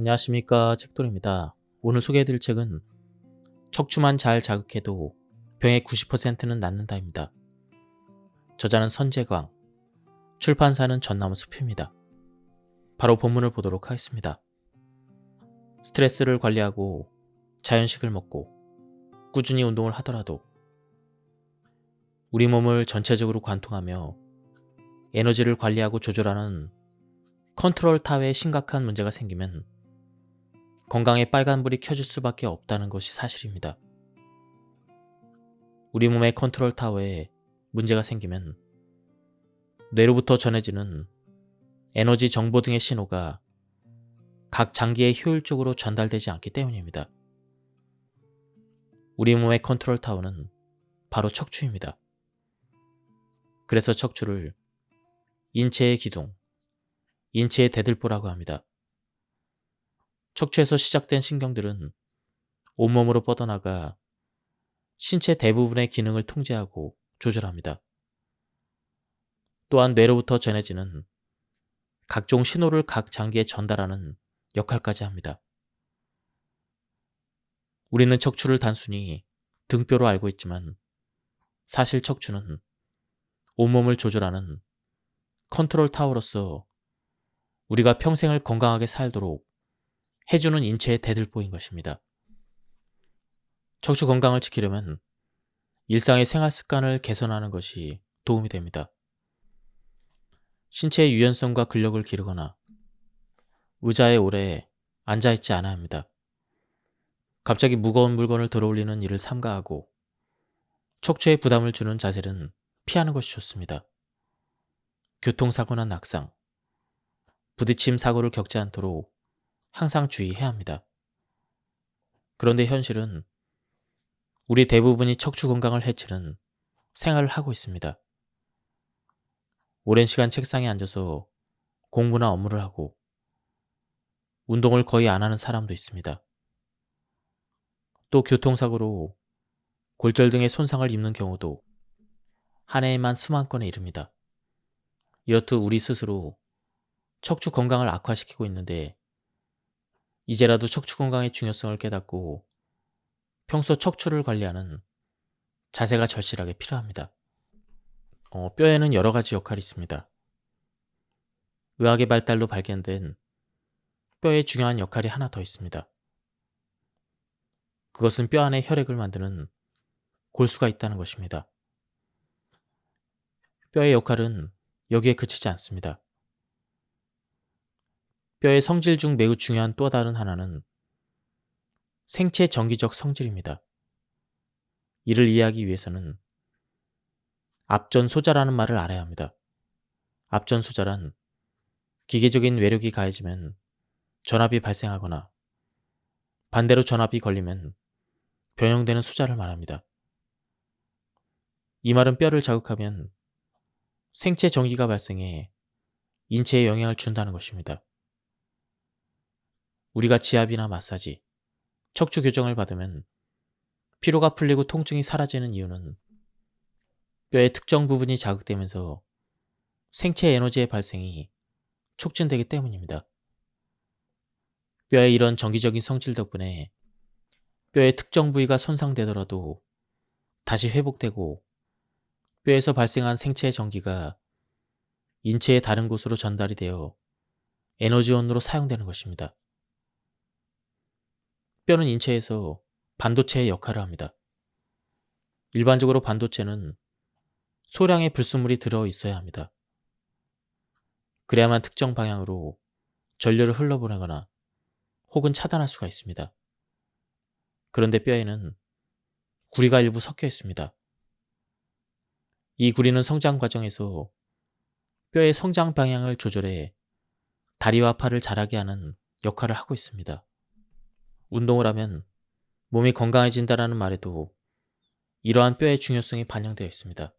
안녕하십니까, 책돌입니다. 오늘 소개해드릴 책은 척추만 잘 자극해도 병의 90%는 낫는다입니다. 저자는 선재광, 출판사는 전나무 숲입니다. 바로 본문을 보도록 하겠습니다. 스트레스를 관리하고 자연식을 먹고 꾸준히 운동을 하더라도 우리 몸을 전체적으로 관통하며 에너지를 관리하고 조절하는 컨트롤 타워에 심각한 문제가 생기면 건강에 빨간불이 켜질 수밖에 없다는 것이 사실입니다. 우리 몸의 컨트롤 타워에 문제가 생기면 뇌로부터 전해지는 에너지 정보 등의 신호가 각 장기에 효율적으로 전달되지 않기 때문입니다. 우리 몸의 컨트롤 타워는 바로 척추입니다. 그래서 척추를 인체의 기둥, 인체의 대들보라고 합니다. 척추에서 시작된 신경들은 온몸으로 뻗어나가 신체 대부분의 기능을 통제하고 조절합니다. 또한 뇌로부터 전해지는 각종 신호를 각 장기에 전달하는 역할까지 합니다. 우리는 척추를 단순히 등뼈로 알고 있지만 사실 척추는 온몸을 조절하는 컨트롤 타워로서 우리가 평생을 건강하게 살도록 해주는 인체의 대들보인 것입니다. 척추 건강을 지키려면 일상의 생활 습관을 개선하는 것이 도움이 됩니다. 신체의 유연성과 근력을 기르거나 의자에 오래 앉아있지 않아야 합니다. 갑자기 무거운 물건을 들어올리는 일을 삼가하고 척추에 부담을 주는 자세는 피하는 것이 좋습니다. 교통사고나 낙상, 부딪힘 사고를 겪지 않도록 항상 주의해야 합니다. 그런데 현실은 우리 대부분이 척추 건강을 해치는 생활을 하고 있습니다. 오랜 시간 책상에 앉아서 공부나 업무를 하고 운동을 거의 안 하는 사람도 있습니다. 또 교통사고로 골절 등의 손상을 입는 경우도 한 해에만 수만 건에 이릅니다. 이렇듯 우리 스스로 척추 건강을 악화시키고 있는데 이제라도 척추 건강의 중요성을 깨닫고 평소 척추를 관리하는 자세가 절실하게 필요합니다. 뼈에는 여러 가지 역할이 있습니다. 의학의 발달로 발견된 뼈의 중요한 역할이 하나 더 있습니다. 그것은 뼈 안에 혈액을 만드는 골수가 있다는 것입니다. 뼈의 역할은 여기에 그치지 않습니다. 뼈의 성질 중 매우 중요한 또 다른 하나는 생체 정기적 성질입니다. 이를 이해하기 위해서는 압전소자라는 말을 알아야 합니다. 압전소자란 기계적인 외력이 가해지면 전압이 발생하거나 반대로 전압이 걸리면 변형되는 소자를 말합니다. 이 말은 뼈를 자극하면 생체 전기가 발생해 인체에 영향을 준다는 것입니다. 우리가 지압이나 마사지, 척추 교정을 받으면 피로가 풀리고 통증이 사라지는 이유는 뼈의 특정 부분이 자극되면서 생체 에너지의 발생이 촉진되기 때문입니다. 뼈의 이런 정기적인 성질 덕분에 뼈의 특정 부위가 손상되더라도 다시 회복되고 뼈에서 발생한 생체 전기가 인체의 다른 곳으로 전달이 되어 에너지원으로 사용되는 것입니다. 뼈는 인체에서 반도체의 역할을 합니다. 일반적으로 반도체는 소량의 불순물이 들어 있어야 합니다. 그래야만 특정 방향으로 전류를 흘러보내거나 혹은 차단할 수가 있습니다. 그런데 뼈에는 구리가 일부 섞여 있습니다. 이 구리는 성장 과정에서 뼈의 성장 방향을 조절해 다리와 팔을 자라게 하는 역할을 하고 있습니다. 운동을 하면 몸이 건강해진다는 말에도 이러한 뼈의 중요성이 반영되어 있습니다.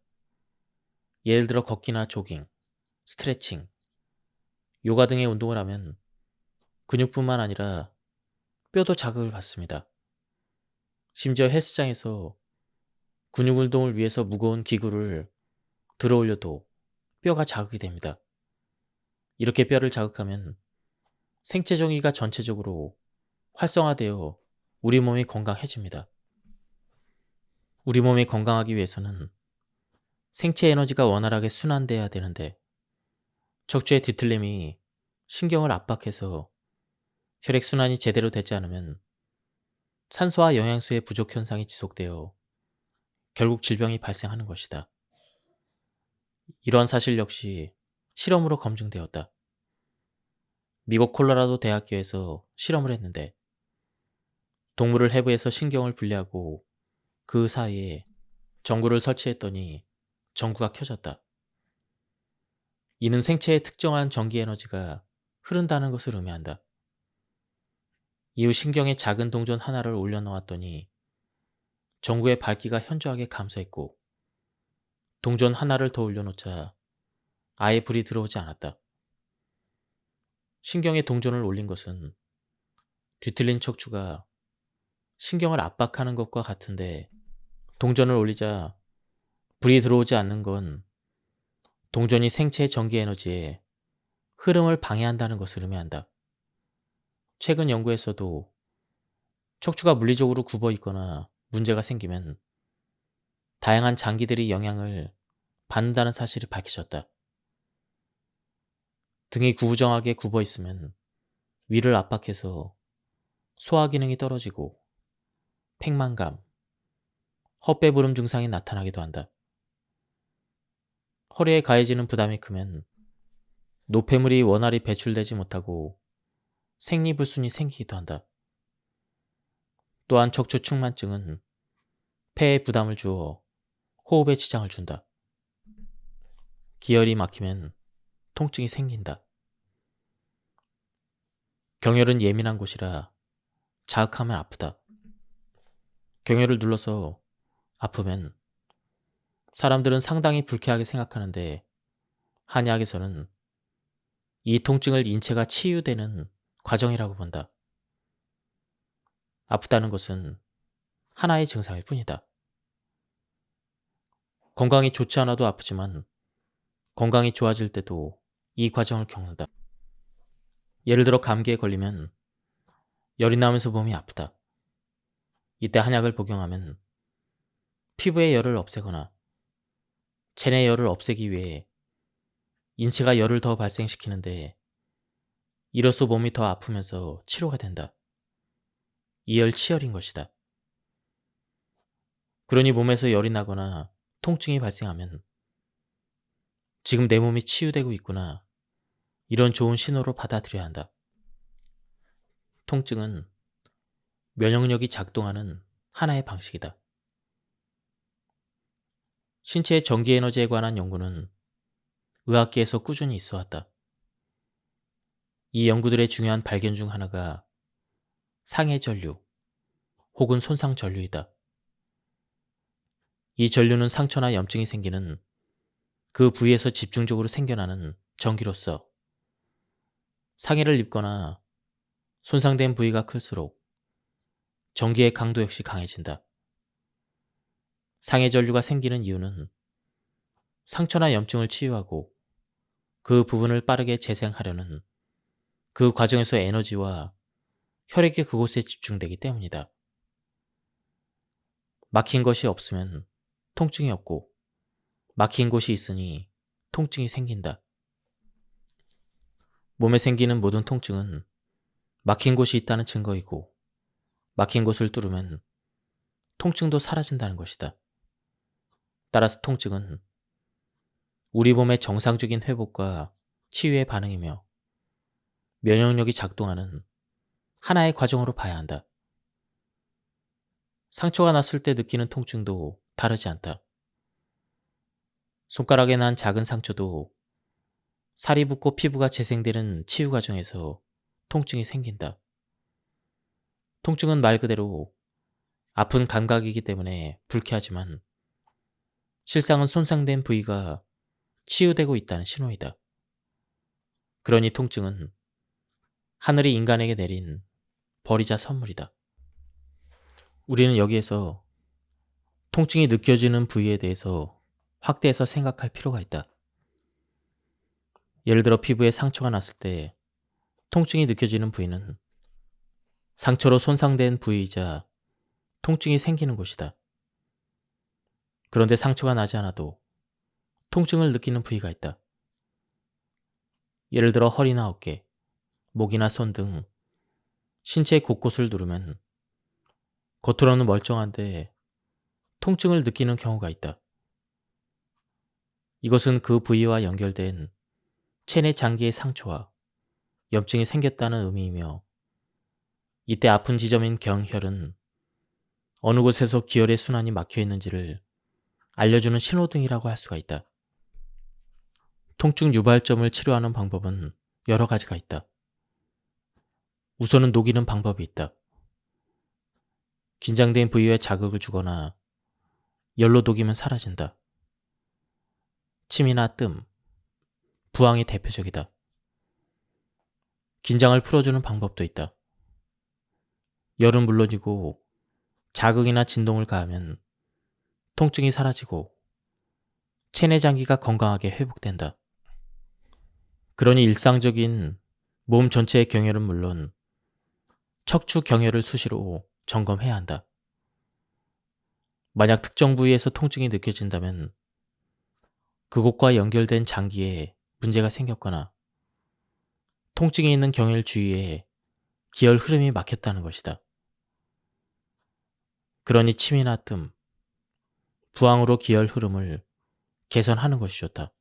예를 들어 걷기나 조깅, 스트레칭, 요가 등의 운동을 하면 근육뿐만 아니라 뼈도 자극을 받습니다. 심지어 헬스장에서 근육 운동을 위해서 무거운 기구를 들어 올려도 뼈가 자극이 됩니다. 이렇게 뼈를 자극하면 생체 정기가 전체적으로 활성화되어 우리 몸이 건강해집니다. 우리 몸이 건강하기 위해서는 생체 에너지가 원활하게 순환돼야 되는데 척추의 뒤틀림이 신경을 압박해서 혈액순환이 제대로 되지 않으면 산소와 영양소의 부족 현상이 지속되어 결국 질병이 발생하는 것이다. 이러한 사실 역시 실험으로 검증되었다. 미국 콜로라도 대학교에서 실험을 했는데 동물을 해부해서 신경을 분리하고 그 사이에 전구를 설치했더니 전구가 켜졌다. 이는 생체의 특정한 전기 에너지가 흐른다는 것을 의미한다. 이후 신경의 작은 동전 하나를 올려놓았더니 전구의 밝기가 현저하게 감소했고 동전 하나를 더 올려놓자 아예 불이 들어오지 않았다. 신경의 동전을 올린 것은 뒤틀린 척추가 신경을 압박하는 것과 같은데 동전을 올리자 불이 들어오지 않는 건 동전이 생체의 전기 에너지에 흐름을 방해한다는 것을 의미한다. 최근 연구에서도 척추가 물리적으로 굽어 있거나 문제가 생기면 다양한 장기들이 영향을 받는다는 사실이 밝혀졌다. 등이 구부정하게 굽어 있으면 위를 압박해서 소화 기능이 떨어지고 팽만감, 헛배부름 증상이 나타나기도 한다. 허리에 가해지는 부담이 크면 노폐물이 원활히 배출되지 못하고 생리불순이 생기기도 한다. 또한 척추 측만증은 폐에 부담을 주어 호흡에 지장을 준다. 기혈이 막히면 통증이 생긴다. 경혈은 예민한 곳이라 자극하면 아프다. 경혈을 눌러서 아프면 사람들은 상당히 불쾌하게 생각하는데 한의학에서는 이 통증을 인체가 치유되는 과정이라고 본다. 아프다는 것은 하나의 증상일 뿐이다. 건강이 좋지 않아도 아프지만 건강이 좋아질 때도 이 과정을 겪는다. 예를 들어 감기에 걸리면 열이 나면서 몸이 아프다. 이때 한약을 복용하면 피부의 열을 없애거나 체내 열을 없애기 위해 인체가 열을 더 발생시키는데 이로써 몸이 더 아프면서 치료가 된다. 이열치열인 것이다. 그러니 몸에서 열이 나거나 통증이 발생하면 지금 내 몸이 치유되고 있구나. 이런 좋은 신호로 받아들여야 한다. 통증은 면역력이 작동하는 하나의 방식이다. 신체의 전기 에너지에 관한 연구는 의학계에서 꾸준히 있어 왔다. 이 연구들의 중요한 발견 중 하나가 상해 전류 혹은 손상 전류이다. 이 전류는 상처나 염증이 생기는 그 부위에서 집중적으로 생겨나는 전기로서 상해를 입거나 손상된 부위가 클수록 전기의 강도 역시 강해진다. 상해 전류가 생기는 이유는 상처나 염증을 치유하고 그 부분을 빠르게 재생하려는 그 과정에서 에너지와 혈액이 그곳에 집중되기 때문이다. 막힌 것이 없으면 통증이 없고 막힌 곳이 있으니 통증이 생긴다. 몸에 생기는 모든 통증은 막힌 곳이 있다는 증거이고 막힌 곳을 뚫으면 통증도 사라진다는 것이다. 따라서 통증은 우리 몸의 정상적인 회복과 치유의 반응이며 면역력이 작동하는 하나의 과정으로 봐야 한다. 상처가 났을 때 느끼는 통증도 다르지 않다. 손가락에 난 작은 상처도 살이 붓고 피부가 재생되는 치유 과정에서 통증이 생긴다. 통증은 말 그대로 아픈 감각이기 때문에 불쾌하지만 실상은 손상된 부위가 치유되고 있다는 신호이다. 그러니 통증은 하늘이 인간에게 내린 벌이자 선물이다. 우리는 여기에서 통증이 느껴지는 부위에 대해서 확대해서 생각할 필요가 있다. 예를 들어 피부에 상처가 났을 때 통증이 느껴지는 부위는 상처로 손상된 부위이자 통증이 생기는 곳이다. 그런데 상처가 나지 않아도 통증을 느끼는 부위가 있다. 예를 들어 허리나 어깨, 목이나 손 등 신체 곳곳을 누르면 겉으로는 멀쩡한데 통증을 느끼는 경우가 있다. 이것은 그 부위와 연결된 체내 장기의 상처와 염증이 생겼다는 의미이며, 이때 아픈 지점인 경혈은 어느 곳에서 기혈의 순환이 막혀 있는지를 알려주는 신호등이라고 할 수가 있다. 통증 유발점을 치료하는 방법은 여러 가지가 있다. 우선은 녹이는 방법이 있다. 긴장된 부위에 자극을 주거나 열로 녹이면 사라진다. 침이나 뜸, 부항이 대표적이다. 긴장을 풀어주는 방법도 있다. 열은 물론이고 자극이나 진동을 가하면 통증이 사라지고 체내 장기가 건강하게 회복된다. 그러니 일상적인 몸 전체의 경혈은 물론 척추 경혈을 수시로 점검해야 한다. 만약 특정 부위에서 통증이 느껴진다면 그곳과 연결된 장기에 문제가 생겼거나 통증이 있는 경혈 주위에 기혈 흐름이 막혔다는 것이다. 그러니 침이나 뜸, 부항으로 기혈 흐름을 개선하는 것이 좋다.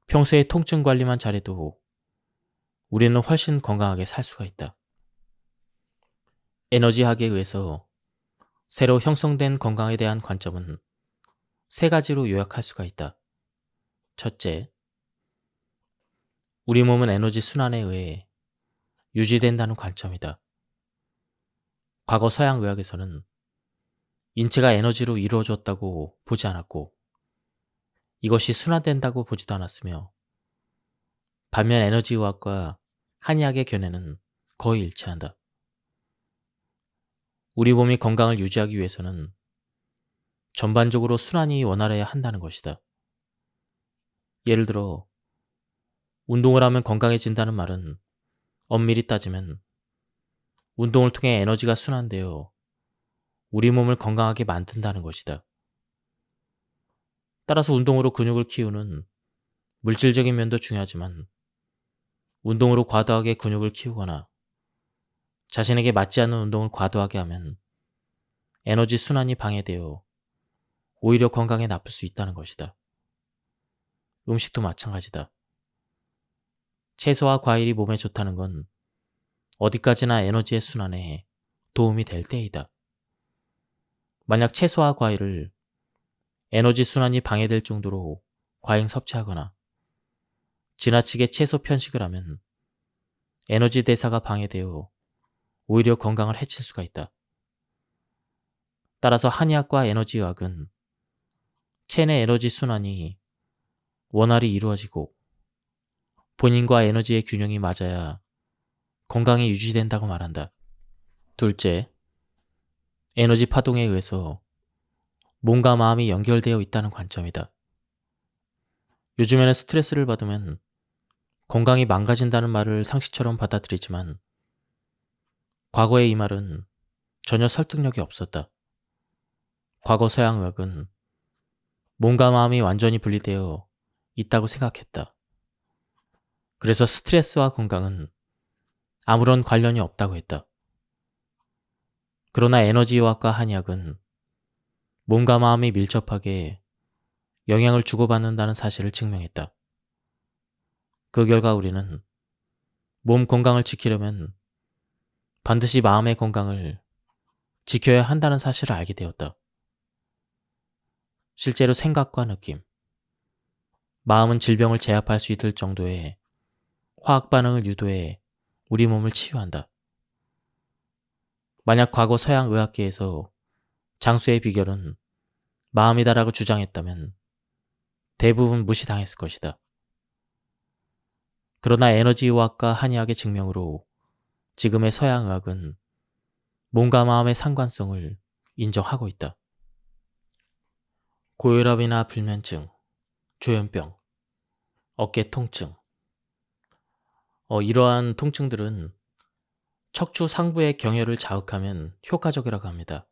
평소에 통증 관리만 잘해도 우리는 훨씬 건강하게 살 수가 있다. 에너지학에 의해서 새로 형성된 건강에 대한 관점은 세 가지로 요약할 수가 있다. 첫째, 우리 몸은 에너지 순환에 의해 유지된다는 관점이다. 과거 서양 의학에서는 인체가 에너지로 이루어졌다고 보지 않았고 이것이 순환된다고 보지도 않았으며, 반면 에너지 의학과 한의학의 견해는 거의 일치한다. 우리 몸이 건강을 유지하기 위해서는 전반적으로 순환이 원활해야 한다는 것이다. 예를 들어 운동을 하면 건강해진다는 말은 엄밀히 따지면 운동을 통해 에너지가 순환되어 우리 몸을 건강하게 만든다는 것이다. 따라서 운동으로 근육을 키우는 물질적인 면도 중요하지만 운동으로 과도하게 근육을 키우거나 자신에게 맞지 않는 운동을 과도하게 하면 에너지 순환이 방해되어 오히려 건강에 나쁠 수 있다는 것이다. 음식도 마찬가지다. 채소와 과일이 몸에 좋다는 건 어디까지나 에너지의 순환에 도움이 될 때이다. 만약 채소와 과일을 에너지 순환이 방해될 정도로 과잉 섭취하거나 지나치게 채소 편식을 하면 에너지 대사가 방해되어 오히려 건강을 해칠 수가 있다. 따라서 한의학과 에너지의학은 체내 에너지 순환이 원활히 이루어지고 본인과 에너지의 균형이 맞아야 건강이 유지된다고 말한다. 둘째, 에너지 파동에 의해서 몸과 마음이 연결되어 있다는 관점이다. 요즘에는 스트레스를 받으면 건강이 망가진다는 말을 상식처럼 받아들이지만 과거의 이 말은 전혀 설득력이 없었다. 과거 서양의학은 몸과 마음이 완전히 분리되어 있다고 생각했다. 그래서 스트레스와 건강은 아무런 관련이 없다고 했다. 그러나 에너지의학과 한의학은 몸과 마음이 밀접하게 영향을 주고받는다는 사실을 증명했다. 그 결과 우리는 몸 건강을 지키려면 반드시 마음의 건강을 지켜야 한다는 사실을 알게 되었다. 실제로 생각과 느낌, 마음은 질병을 제압할 수 있을 정도의 화학 반응을 유도해 우리 몸을 치유한다. 만약 과거 서양 의학계에서 장수의 비결은 마음이다라고 주장했다면 대부분 무시당했을 것이다. 그러나 에너지의학과 한의학의 증명으로 지금의 서양의학은 몸과 마음의 상관성을 인정하고 있다. 고혈압이나 불면증, 조현병, 어깨 통증, 이러한 통증들은 척추 상부의 경혈을 자극하면 효과적이라고 합니다.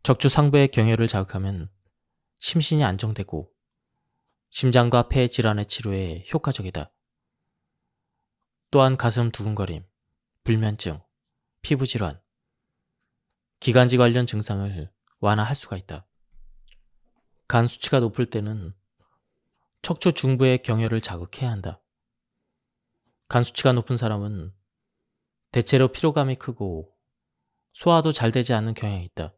척추 상부의 경혈을 자극하면 심신이 안정되고 심장과 폐 질환의 치료에 효과적이다. 또한 가슴 두근거림, 불면증, 피부질환, 기관지 관련 증상을 완화할 수가 있다. 간 수치가 높을 때는 척추 중부의 경혈을 자극해야 한다. 간 수치가 높은 사람은 대체로 피로감이 크고 소화도 잘 되지 않는 경향이 있다.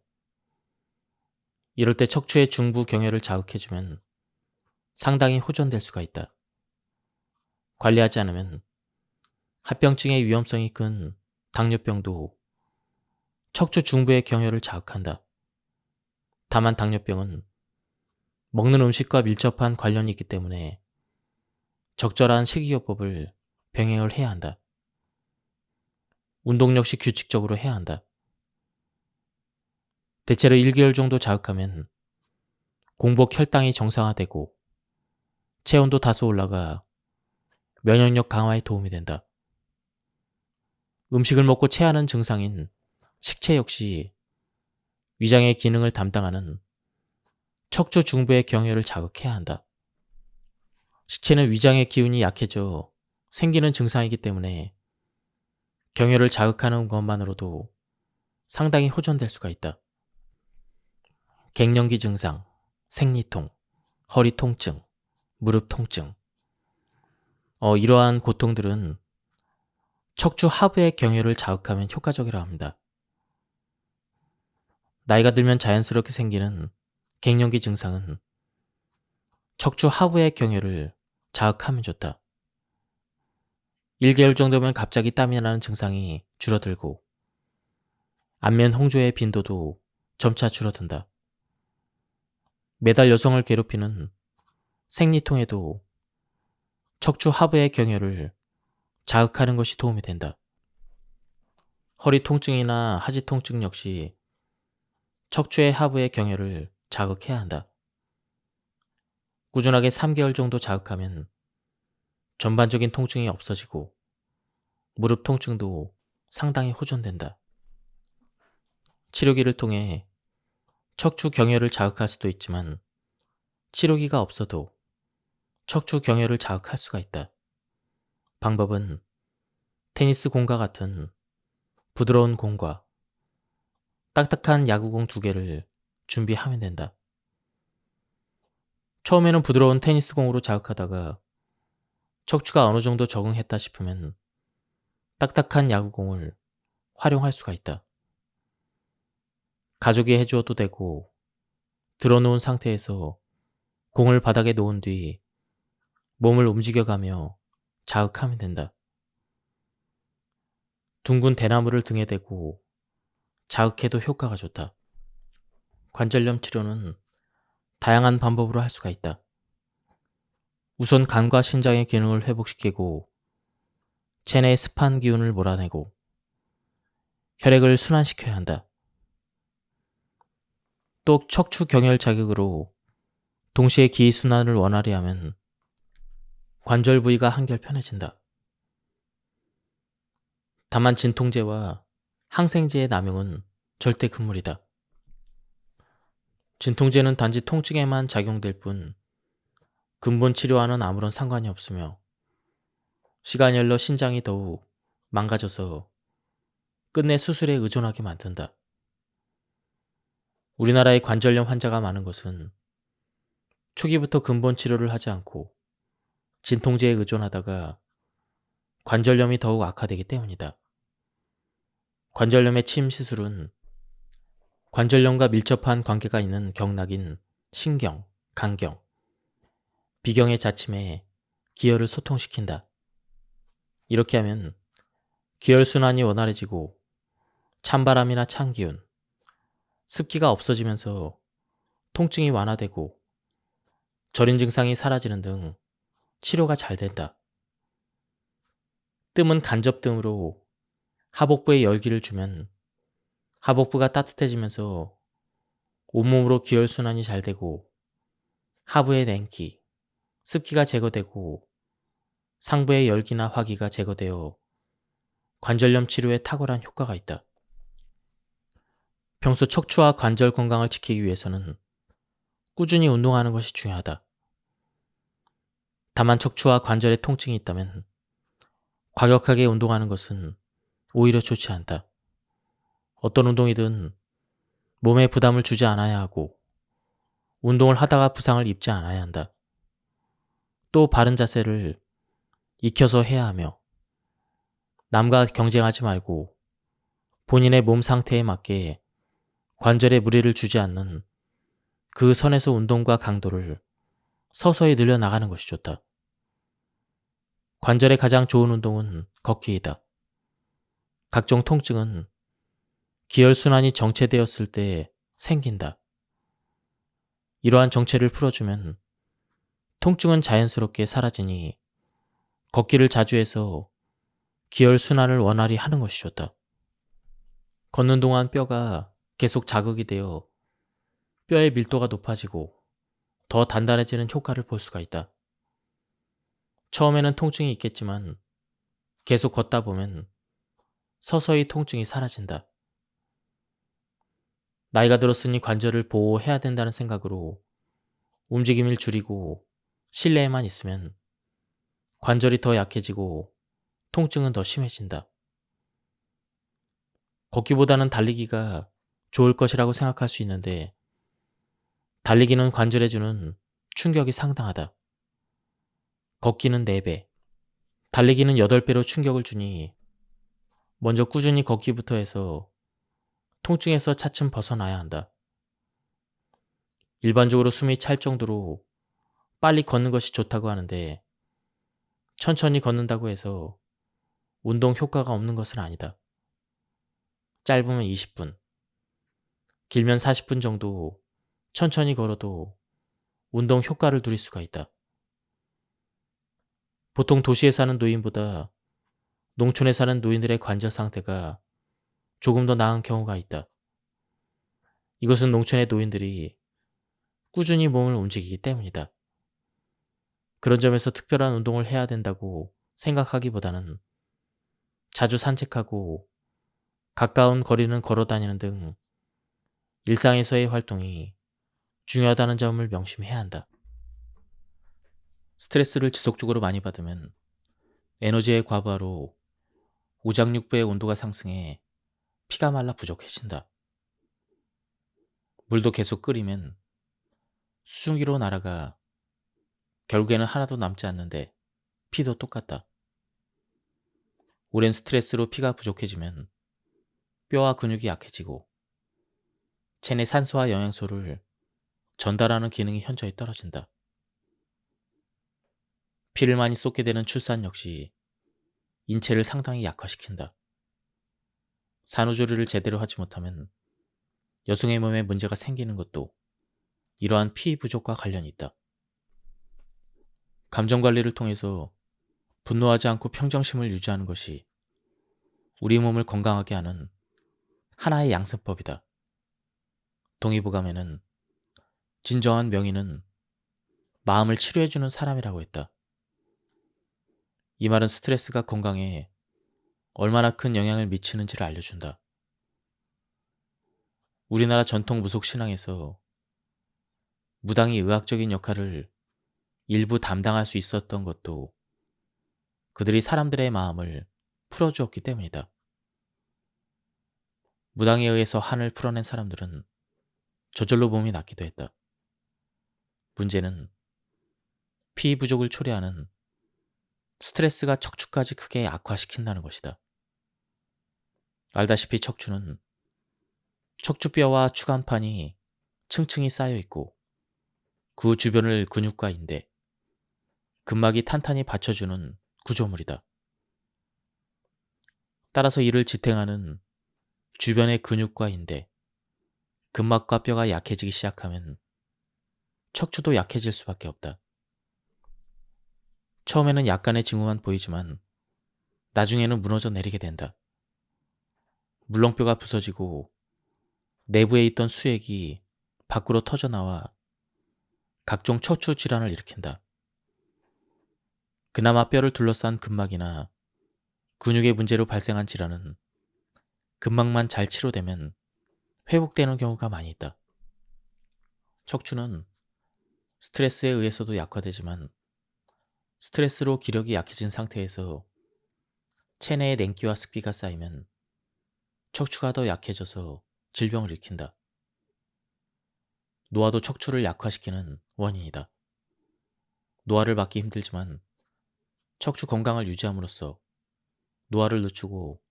이럴 때 척추의 중부 경혈을 자극해주면 상당히 호전될 수가 있다. 관리하지 않으면 합병증의 위험성이 큰 당뇨병도 척추 중부의 경혈을 자극한다. 다만 당뇨병은 먹는 음식과 밀접한 관련이 있기 때문에 적절한 식이요법을 병행을 해야 한다. 운동 역시 규칙적으로 해야 한다. 대체로 1개월 정도 자극하면 공복 혈당이 정상화되고 체온도 다소 올라가 면역력 강화에 도움이 된다. 음식을 먹고 체하는 증상인 식체 역시 위장의 기능을 담당하는 척추 중부의 경혈을 자극해야 한다. 식체는 위장의 기운이 약해져 생기는 증상이기 때문에 경혈을 자극하는 것만으로도 상당히 호전될 수가 있다. 갱년기 증상, 생리통, 허리 통증, 무릎 통증. 이러한 고통들은 척추 하부의 경혈을 자극하면 효과적이라 합니다. 나이가 들면 자연스럽게 생기는 갱년기 증상은 척추 하부의 경혈을 자극하면 좋다. 1개월 정도면 갑자기 땀이 나는 증상이 줄어들고 안면 홍조의 빈도도 점차 줄어든다. 매달 여성을 괴롭히는 생리통에도 척추 하부의 경혈을 자극하는 것이 도움이 된다. 허리 통증이나 하지 통증 역시 척추의 하부의 경혈을 자극해야 한다. 꾸준하게 3개월 정도 자극하면 전반적인 통증이 없어지고 무릎 통증도 상당히 호전된다. 치료기를 통해 척추 경혈을 자극할 수도 있지만 치료기가 없어도 척추 경혈을 자극할 수가 있다. 방법은 테니스 공과 같은 부드러운 공과 딱딱한 야구공 2개를 준비하면 된다. 처음에는 부드러운 테니스 공으로 자극하다가 척추가 어느 정도 적응했다 싶으면 딱딱한 야구공을 활용할 수가 있다. 가족이 해주어도 되고 들어놓은 상태에서 공을 바닥에 놓은 뒤 몸을 움직여가며 자극하면 된다. 둥근 대나무를 등에 대고 자극해도 효과가 좋다. 관절염 치료는 다양한 방법으로 할 수가 있다. 우선 간과 신장의 기능을 회복시키고 체내의 습한 기운을 몰아내고 혈액을 순환시켜야 한다. 또 척추 경혈 자극으로 동시에 기순환을 원활히 하면 관절 부위가 한결 편해진다. 다만 진통제와 항생제의 남용은 절대 금물이다. 진통제는 단지 통증에만 작용될 뿐 근본 치료와는 아무런 상관이 없으며 시간이 흘러 신장이 더욱 망가져서 끝내 수술에 의존하게 만든다. 우리나라의 관절염 환자가 많은 것은 초기부터 근본 치료를 하지 않고 진통제에 의존하다가 관절염이 더욱 악화되기 때문이다. 관절염의 침 시술은 관절염과 밀접한 관계가 있는 경락인 신경, 간경, 비경의 자침에 기혈을 소통시킨다. 이렇게 하면 기혈순환이 원활해지고 찬바람이나 찬기운, 습기가 없어지면서 통증이 완화되고 저린 증상이 사라지는 등 치료가 잘 된다. 뜸은 간접등으로 하복부에 열기를 주면 하복부가 따뜻해지면서 온몸으로 기혈순환이 잘 되고 하부의 냉기, 습기가 제거되고 상부의 열기나 화기가 제거되어 관절염 치료에 탁월한 효과가 있다. 평소 척추와 관절 건강을 지키기 위해서는 꾸준히 운동하는 것이 중요하다. 다만 척추와 관절에 통증이 있다면 과격하게 운동하는 것은 오히려 좋지 않다. 어떤 운동이든 몸에 부담을 주지 않아야 하고 운동을 하다가 부상을 입지 않아야 한다. 또 바른 자세를 익혀서 해야 하며 남과 경쟁하지 말고 본인의 몸 상태에 맞게 관절에 무리를 주지 않는 그 선에서 운동과 강도를 서서히 늘려나가는 것이 좋다. 관절에 가장 좋은 운동은 걷기이다. 각종 통증은 기혈순환이 정체되었을 때 생긴다. 이러한 정체를 풀어주면 통증은 자연스럽게 사라지니 걷기를 자주 해서 기혈순환을 원활히 하는 것이 좋다. 걷는 동안 뼈가 계속 자극이 되어 뼈의 밀도가 높아지고 더 단단해지는 효과를 볼 수가 있다. 처음에는 통증이 있겠지만 계속 걷다 보면 서서히 통증이 사라진다. 나이가 들었으니 관절을 보호해야 된다는 생각으로 움직임을 줄이고 실내에만 있으면 관절이 더 약해지고 통증은 더 심해진다. 걷기보다는 달리기가 좋을 것이라고 생각할 수 있는데 달리기는 관절에 주는 충격이 상당하다. 걷기는 4배, 달리기는 8배로 충격을 주니 먼저 꾸준히 걷기부터 해서 통증에서 차츰 벗어나야 한다. 일반적으로 숨이 찰 정도로 빨리 걷는 것이 좋다고 하는데 천천히 걷는다고 해서 운동 효과가 없는 것은 아니다. 짧으면 20분, 길면 40분 정도 천천히 걸어도 운동 효과를 누릴 수가 있다. 보통 도시에 사는 노인보다 농촌에 사는 노인들의 관절 상태가 조금 더 나은 경우가 있다. 이것은 농촌의 노인들이 꾸준히 몸을 움직이기 때문이다. 그런 점에서 특별한 운동을 해야 된다고 생각하기보다는 자주 산책하고 가까운 거리는 걸어 다니는 등 일상에서의 활동이 중요하다는 점을 명심해야 한다. 스트레스를 지속적으로 많이 받으면 에너지의 과부하로 오장육부의 온도가 상승해 피가 말라 부족해진다. 물도 계속 끓이면 수증기로 날아가 결국에는 하나도 남지 않는데 피도 똑같다. 오랜 스트레스로 피가 부족해지면 뼈와 근육이 약해지고 체내 산소와 영양소를 전달하는 기능이 현저히 떨어진다. 피를 많이 쏟게 되는 출산 역시 인체를 상당히 약화시킨다. 산후조리를 제대로 하지 못하면 여성의 몸에 문제가 생기는 것도 이러한 피 부족과 관련이 있다. 감정 관리를 통해서 분노하지 않고 평정심을 유지하는 것이 우리 몸을 건강하게 하는 하나의 양승법이다. 동의보감에는 진정한 명의는 마음을 치료해주는 사람이라고 했다. 이 말은 스트레스가 건강에 얼마나 큰 영향을 미치는지를 알려준다. 우리나라 전통 무속 신앙에서 무당이 의학적인 역할을 일부 담당할 수 있었던 것도 그들이 사람들의 마음을 풀어주었기 때문이다. 무당에 의해서 한을 풀어낸 사람들은 저절로 몸이 낫기도 했다. 문제는 피 부족을 초래하는 스트레스가 척추까지 크게 악화시킨다는 것이다. 알다시피 척추는 척추뼈와 추간판이 층층이 쌓여 있고 그 주변을 근육과 인대, 근막이 탄탄히 받쳐주는 구조물이다. 따라서 이를 지탱하는 주변의 근육과 인대, 근막과 뼈가 약해지기 시작하면 척추도 약해질 수밖에 없다. 처음에는 약간의 징후만 보이지만 나중에는 무너져 내리게 된다. 물렁뼈가 부서지고 내부에 있던 수액이 밖으로 터져나와 각종 척추 질환을 일으킨다. 그나마 뼈를 둘러싼 근막이나 근육의 문제로 발생한 질환은 근막만 잘 치료되면 회복되는 경우가 많이 있다. 척추는 스트레스에 의해서도 약화되지만 스트레스로 기력이 약해진 상태에서 체내에 냉기와 습기가 쌓이면 척추가 더 약해져서 질병을 일으킨다. 노화도 척추를 약화시키는 원인이다. 노화를 막기 힘들지만 척추 건강을 유지함으로써 노화를 늦추고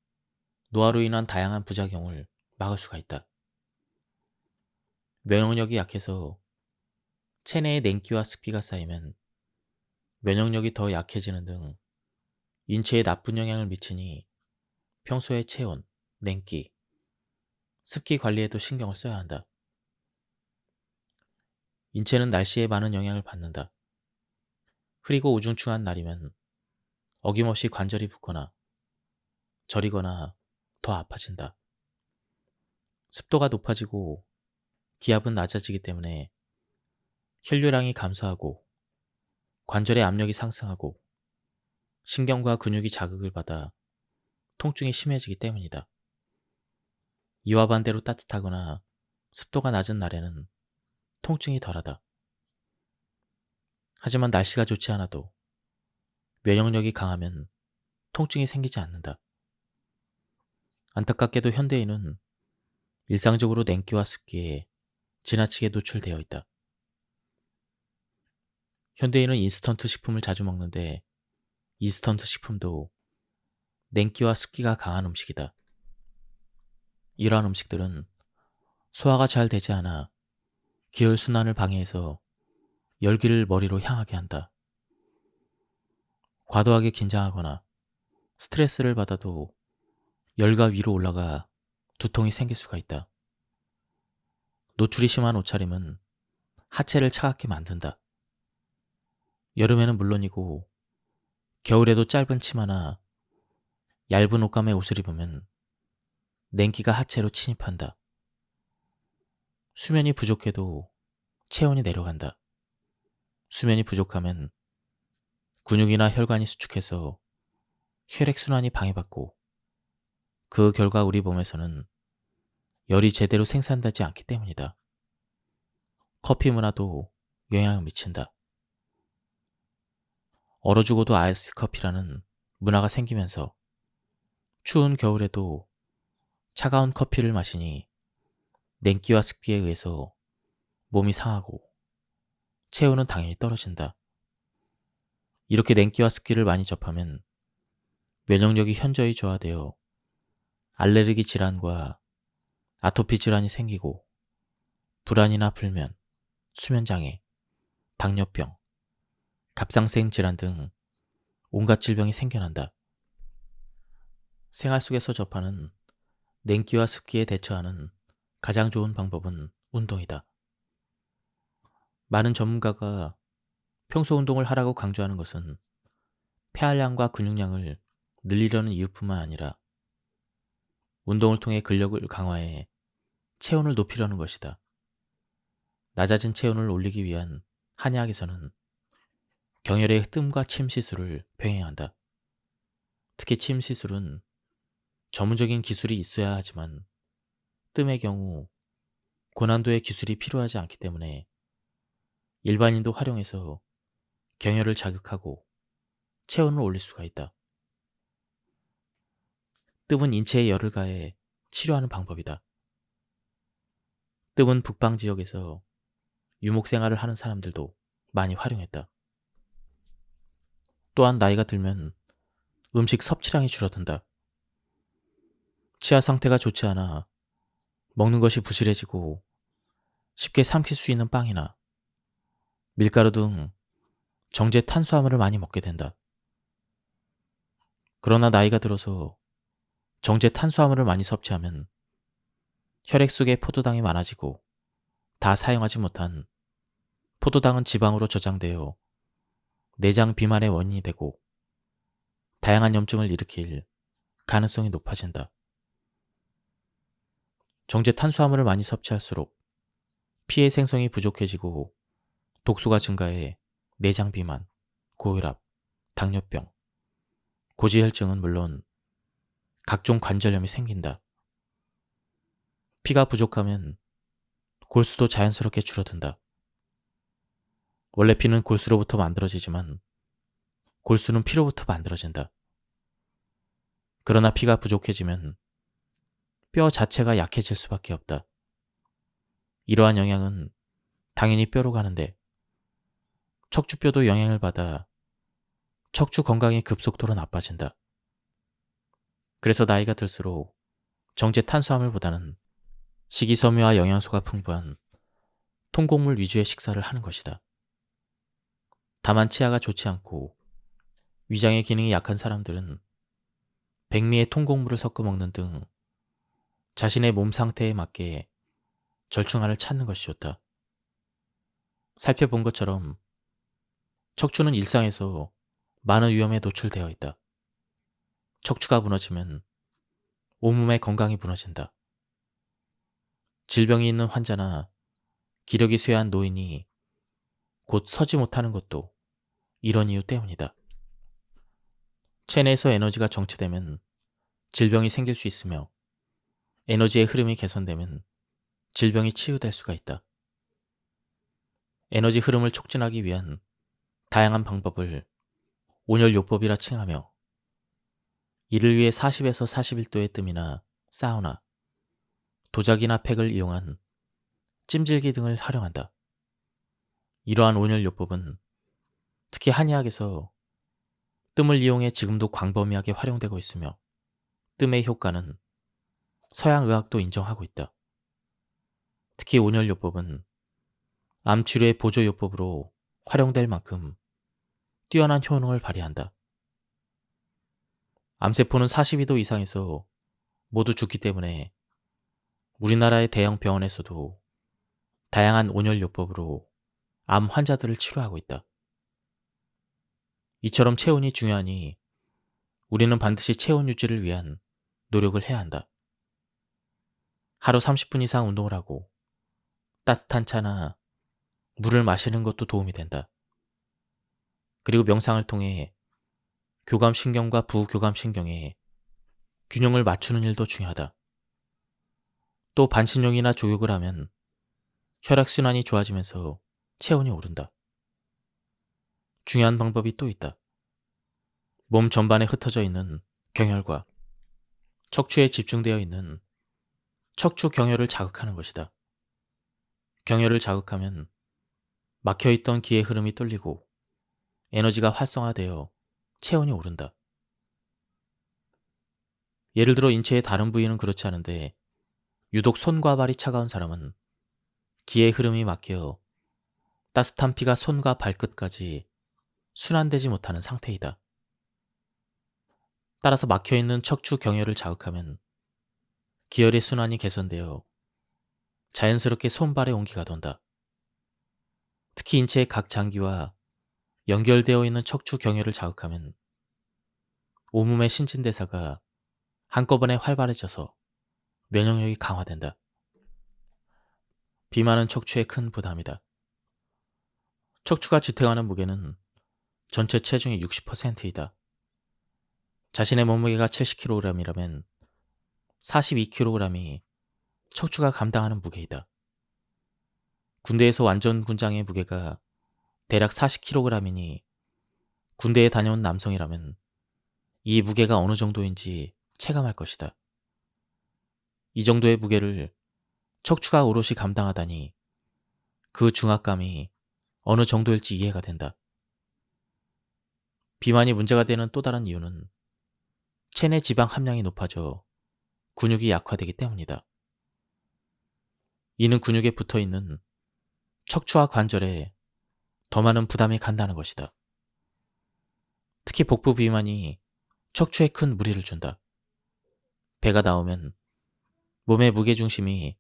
노화로 인한 다양한 부작용을 막을 수가 있다. 면역력이 약해서 체내에 냉기와 습기가 쌓이면 면역력이 더 약해지는 등 인체에 나쁜 영향을 미치니 평소에 체온, 냉기, 습기 관리에도 신경을 써야 한다. 인체는 날씨에 많은 영향을 받는다. 흐리고 우중충한 날이면 어김없이 관절이 붓거나 저리거나 더 아파진다. 습도가 높아지고 기압은 낮아지기 때문에 혈류량이 감소하고 관절의 압력이 상승하고 신경과 근육이 자극을 받아 통증이 심해지기 때문이다. 이와 반대로 따뜻하거나 습도가 낮은 날에는 통증이 덜하다. 하지만 날씨가 좋지 않아도 면역력이 강하면 통증이 생기지 않는다. 안타깝게도 현대인은 일상적으로 냉기와 습기에 지나치게 노출되어 있다. 현대인은 인스턴트 식품을 자주 먹는데 인스턴트 식품도 냉기와 습기가 강한 음식이다. 이러한 음식들은 소화가 잘 되지 않아 기혈순환을 방해해서 열기를 머리로 향하게 한다. 과도하게 긴장하거나 스트레스를 받아도 열과 위로 올라가 두통이 생길 수가 있다. 노출이 심한 옷차림은 하체를 차갑게 만든다. 여름에는 물론이고 겨울에도 짧은 치마나 얇은 옷감의 옷을 입으면 냉기가 하체로 침입한다. 수면이 부족해도 체온이 내려간다. 수면이 부족하면 근육이나 혈관이 수축해서 혈액순환이 방해받고 그 결과 우리 몸에서는 열이 제대로 생산되지 않기 때문이다. 커피 문화도 영향을 미친다. 얼어 죽어도 아이스 커피라는 문화가 생기면서 추운 겨울에도 차가운 커피를 마시니 냉기와 습기에 의해서 몸이 상하고 체온은 당연히 떨어진다. 이렇게 냉기와 습기를 많이 접하면 면역력이 현저히 저하되어 알레르기 질환과 아토피 질환이 생기고 불안이나 불면, 수면장애, 당뇨병, 갑상생 질환 등 온갖 질병이 생겨난다. 생활 속에서 접하는 냉기와 습기에 대처하는 가장 좋은 방법은 운동이다. 많은 전문가가 평소 운동을 하라고 강조하는 것은 폐활량과 근육량을 늘리려는 이유뿐만 아니라 운동을 통해 근력을 강화해 체온을 높이려는 것이다. 낮아진 체온을 올리기 위한 한의학에서는 경혈의 뜸과 침 시술을 병행한다. 특히 침 시술은 전문적인 기술이 있어야 하지만 뜸의 경우 고난도의 기술이 필요하지 않기 때문에 일반인도 활용해서 경혈을 자극하고 체온을 올릴 수가 있다. 뜸은 인체에 열을 가해 치료하는 방법이다. 뜸은 북방 지역에서 유목 생활을 하는 사람들도 많이 활용했다. 또한 나이가 들면 음식 섭취량이 줄어든다. 치아 상태가 좋지 않아 먹는 것이 부실해지고 쉽게 삼킬 수 있는 빵이나 밀가루 등 정제 탄수화물을 많이 먹게 된다. 그러나 나이가 들어서 정제 탄수화물을 많이 섭취하면 혈액 속에 포도당이 많아지고 다 사용하지 못한 포도당은 지방으로 저장되어 내장 비만의 원인이 되고 다양한 염증을 일으킬 가능성이 높아진다. 정제 탄수화물을 많이 섭취할수록 피의 생성이 부족해지고 독소가 증가해 내장 비만, 고혈압, 당뇨병, 고지혈증은 물론 각종 관절염이 생긴다. 피가 부족하면 골수도 자연스럽게 줄어든다. 원래 피는 골수로부터 만들어지지만 골수는 피로부터 만들어진다. 그러나 피가 부족해지면 뼈 자체가 약해질 수밖에 없다. 이러한 영향은 당연히 뼈로 가는데 척추뼈도 영향을 받아 척추 건강이 급속도로 나빠진다. 그래서 나이가 들수록 정제 탄수화물보다는 식이섬유와 영양소가 풍부한 통곡물 위주의 식사를 하는 것이다. 다만 치아가 좋지 않고 위장의 기능이 약한 사람들은 백미에 통곡물을 섞어 먹는 등 자신의 몸 상태에 맞게 절충안을 찾는 것이 좋다. 살펴본 것처럼 척추는 일상에서 많은 위험에 노출되어 있다. 척추가 무너지면 온몸의 건강이 무너진다. 질병이 있는 환자나 기력이 쇠한 노인이 곧 서지 못하는 것도 이런 이유 때문이다. 체내에서 에너지가 정체되면 질병이 생길 수 있으며 에너지의 흐름이 개선되면 질병이 치유될 수가 있다. 에너지 흐름을 촉진하기 위한 다양한 방법을 온열요법이라 칭하며 이를 위해 40에서 41도의 뜸이나 사우나, 도자기나 팩을 이용한 찜질기 등을 활용한다. 이러한 온열요법은 특히 한의학에서 뜸을 이용해 지금도 광범위하게 활용되고 있으며 뜸의 효과는 서양의학도 인정하고 있다. 특히 온열요법은 암치료의 보조요법으로 활용될 만큼 뛰어난 효능을 발휘한다. 암세포는 42도 이상에서 모두 죽기 때문에 우리나라의 대형 병원에서도 다양한 온열요법으로 암 환자들을 치료하고 있다. 이처럼 체온이 중요하니 우리는 반드시 체온 유지를 위한 노력을 해야 한다. 하루 30분 이상 운동을 하고 따뜻한 차나 물을 마시는 것도 도움이 된다. 그리고 명상을 통해 교감신경과 부교감신경의 균형을 맞추는 일도 중요하다. 또 반신욕이나 조욕을 하면 혈액순환이 좋아지면서 체온이 오른다. 중요한 방법이 또 있다. 몸 전반에 흩어져 있는 경혈과 척추에 집중되어 있는 척추 경혈을 자극하는 것이다. 경혈을 자극하면 막혀있던 기의 흐름이 뚫리고 에너지가 활성화되어 체온이 오른다. 예를 들어 인체의 다른 부위는 그렇지 않은데 유독 손과 발이 차가운 사람은 기의 흐름이 막혀 따뜻한 피가 손과 발끝까지 순환되지 못하는 상태이다. 따라서 막혀있는 척추 경혈을 자극하면 기혈의 순환이 개선되어 자연스럽게 손발에 온기가 돈다. 특히 인체의 각 장기와 연결되어 있는 척추 경혈을 자극하면 온몸의 신진대사가 한꺼번에 활발해져서 면역력이 강화된다. 비만은 척추에 큰 부담이다. 척추가 지탱하는 무게는 전체 체중의 60%이다. 자신의 몸무게가 70kg이라면 42kg이 척추가 감당하는 무게이다. 군대에서 완전 군장의 무게가 대략 40kg이니 군대에 다녀온 남성이라면 이 무게가 어느 정도인지 체감할 것이다. 이 정도의 무게를 척추가 오롯이 감당하다니 그 중압감이 어느 정도일지 이해가 된다. 비만이 문제가 되는 또 다른 이유는 체내 지방 함량이 높아져 근육이 약화되기 때문이다. 이는 근육에 붙어있는 척추와 관절에 더 많은 부담이 간다는 것이다. 특히 복부 비만이 척추에 큰 무리를 준다. 배가 나오면 몸의 무게중심이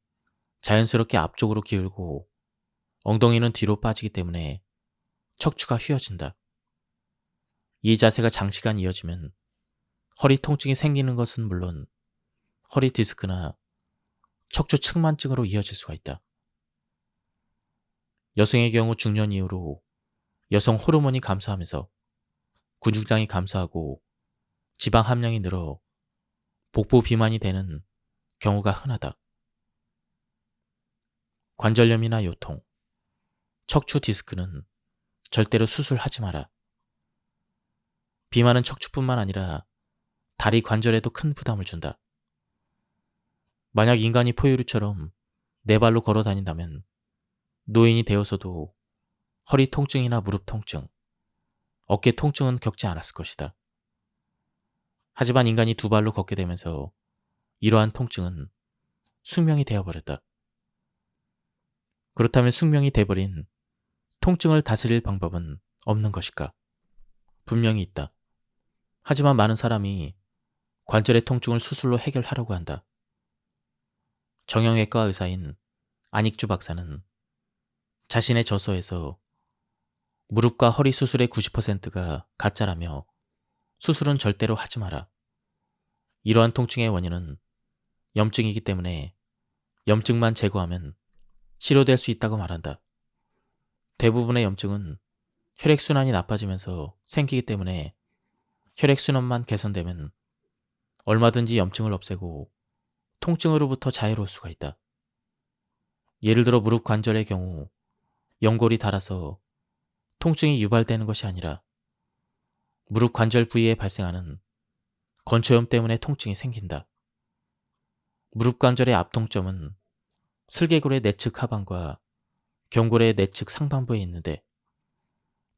자연스럽게 앞쪽으로 기울고 엉덩이는 뒤로 빠지기 때문에 척추가 휘어진다. 이 자세가 장시간 이어지면 허리 통증이 생기는 것은 물론 허리 디스크나 척추 측만증으로 이어질 수가 있다. 여성의 경우 중년 이후로 여성 호르몬이 감소하면서 근육량이 감소하고 지방 함량이 늘어 복부 비만이 되는 경우가 흔하다. 관절염이나 요통, 척추 디스크는 절대로 수술하지 마라. 비만은 척추뿐만 아니라 다리 관절에도 큰 부담을 준다. 만약 인간이 포유류처럼 네 발로 걸어 다닌다면 노인이 되어서도 허리 통증이나 무릎 통증, 어깨 통증은 겪지 않았을 것이다. 하지만 인간이 두 발로 걷게 되면서 이러한 통증은 숙명이 되어버렸다. 그렇다면 숙명이 돼버린 통증을 다스릴 방법은 없는 것일까? 분명히 있다. 하지만 많은 사람이 관절의 통증을 수술로 해결하려고 한다. 정형외과 의사인 안익주 박사는 자신의 저서에서 무릎과 허리 수술의 90%가 가짜라며 수술은 절대로 하지 마라. 이러한 통증의 원인은 염증이기 때문에 염증만 제거하면 치료될 수 있다고 말한다. 대부분의 염증은 혈액순환이 나빠지면서 생기기 때문에 혈액순환만 개선되면 얼마든지 염증을 없애고 통증으로부터 자유로울 수가 있다. 예를 들어 무릎 관절의 경우 연골이 닳아서 통증이 유발되는 것이 아니라 무릎 관절 부위에 발생하는 건초염 때문에 통증이 생긴다. 무릎 관절의 앞통점은 슬개골의 내측 하반과 경골의 내측 상반부에 있는데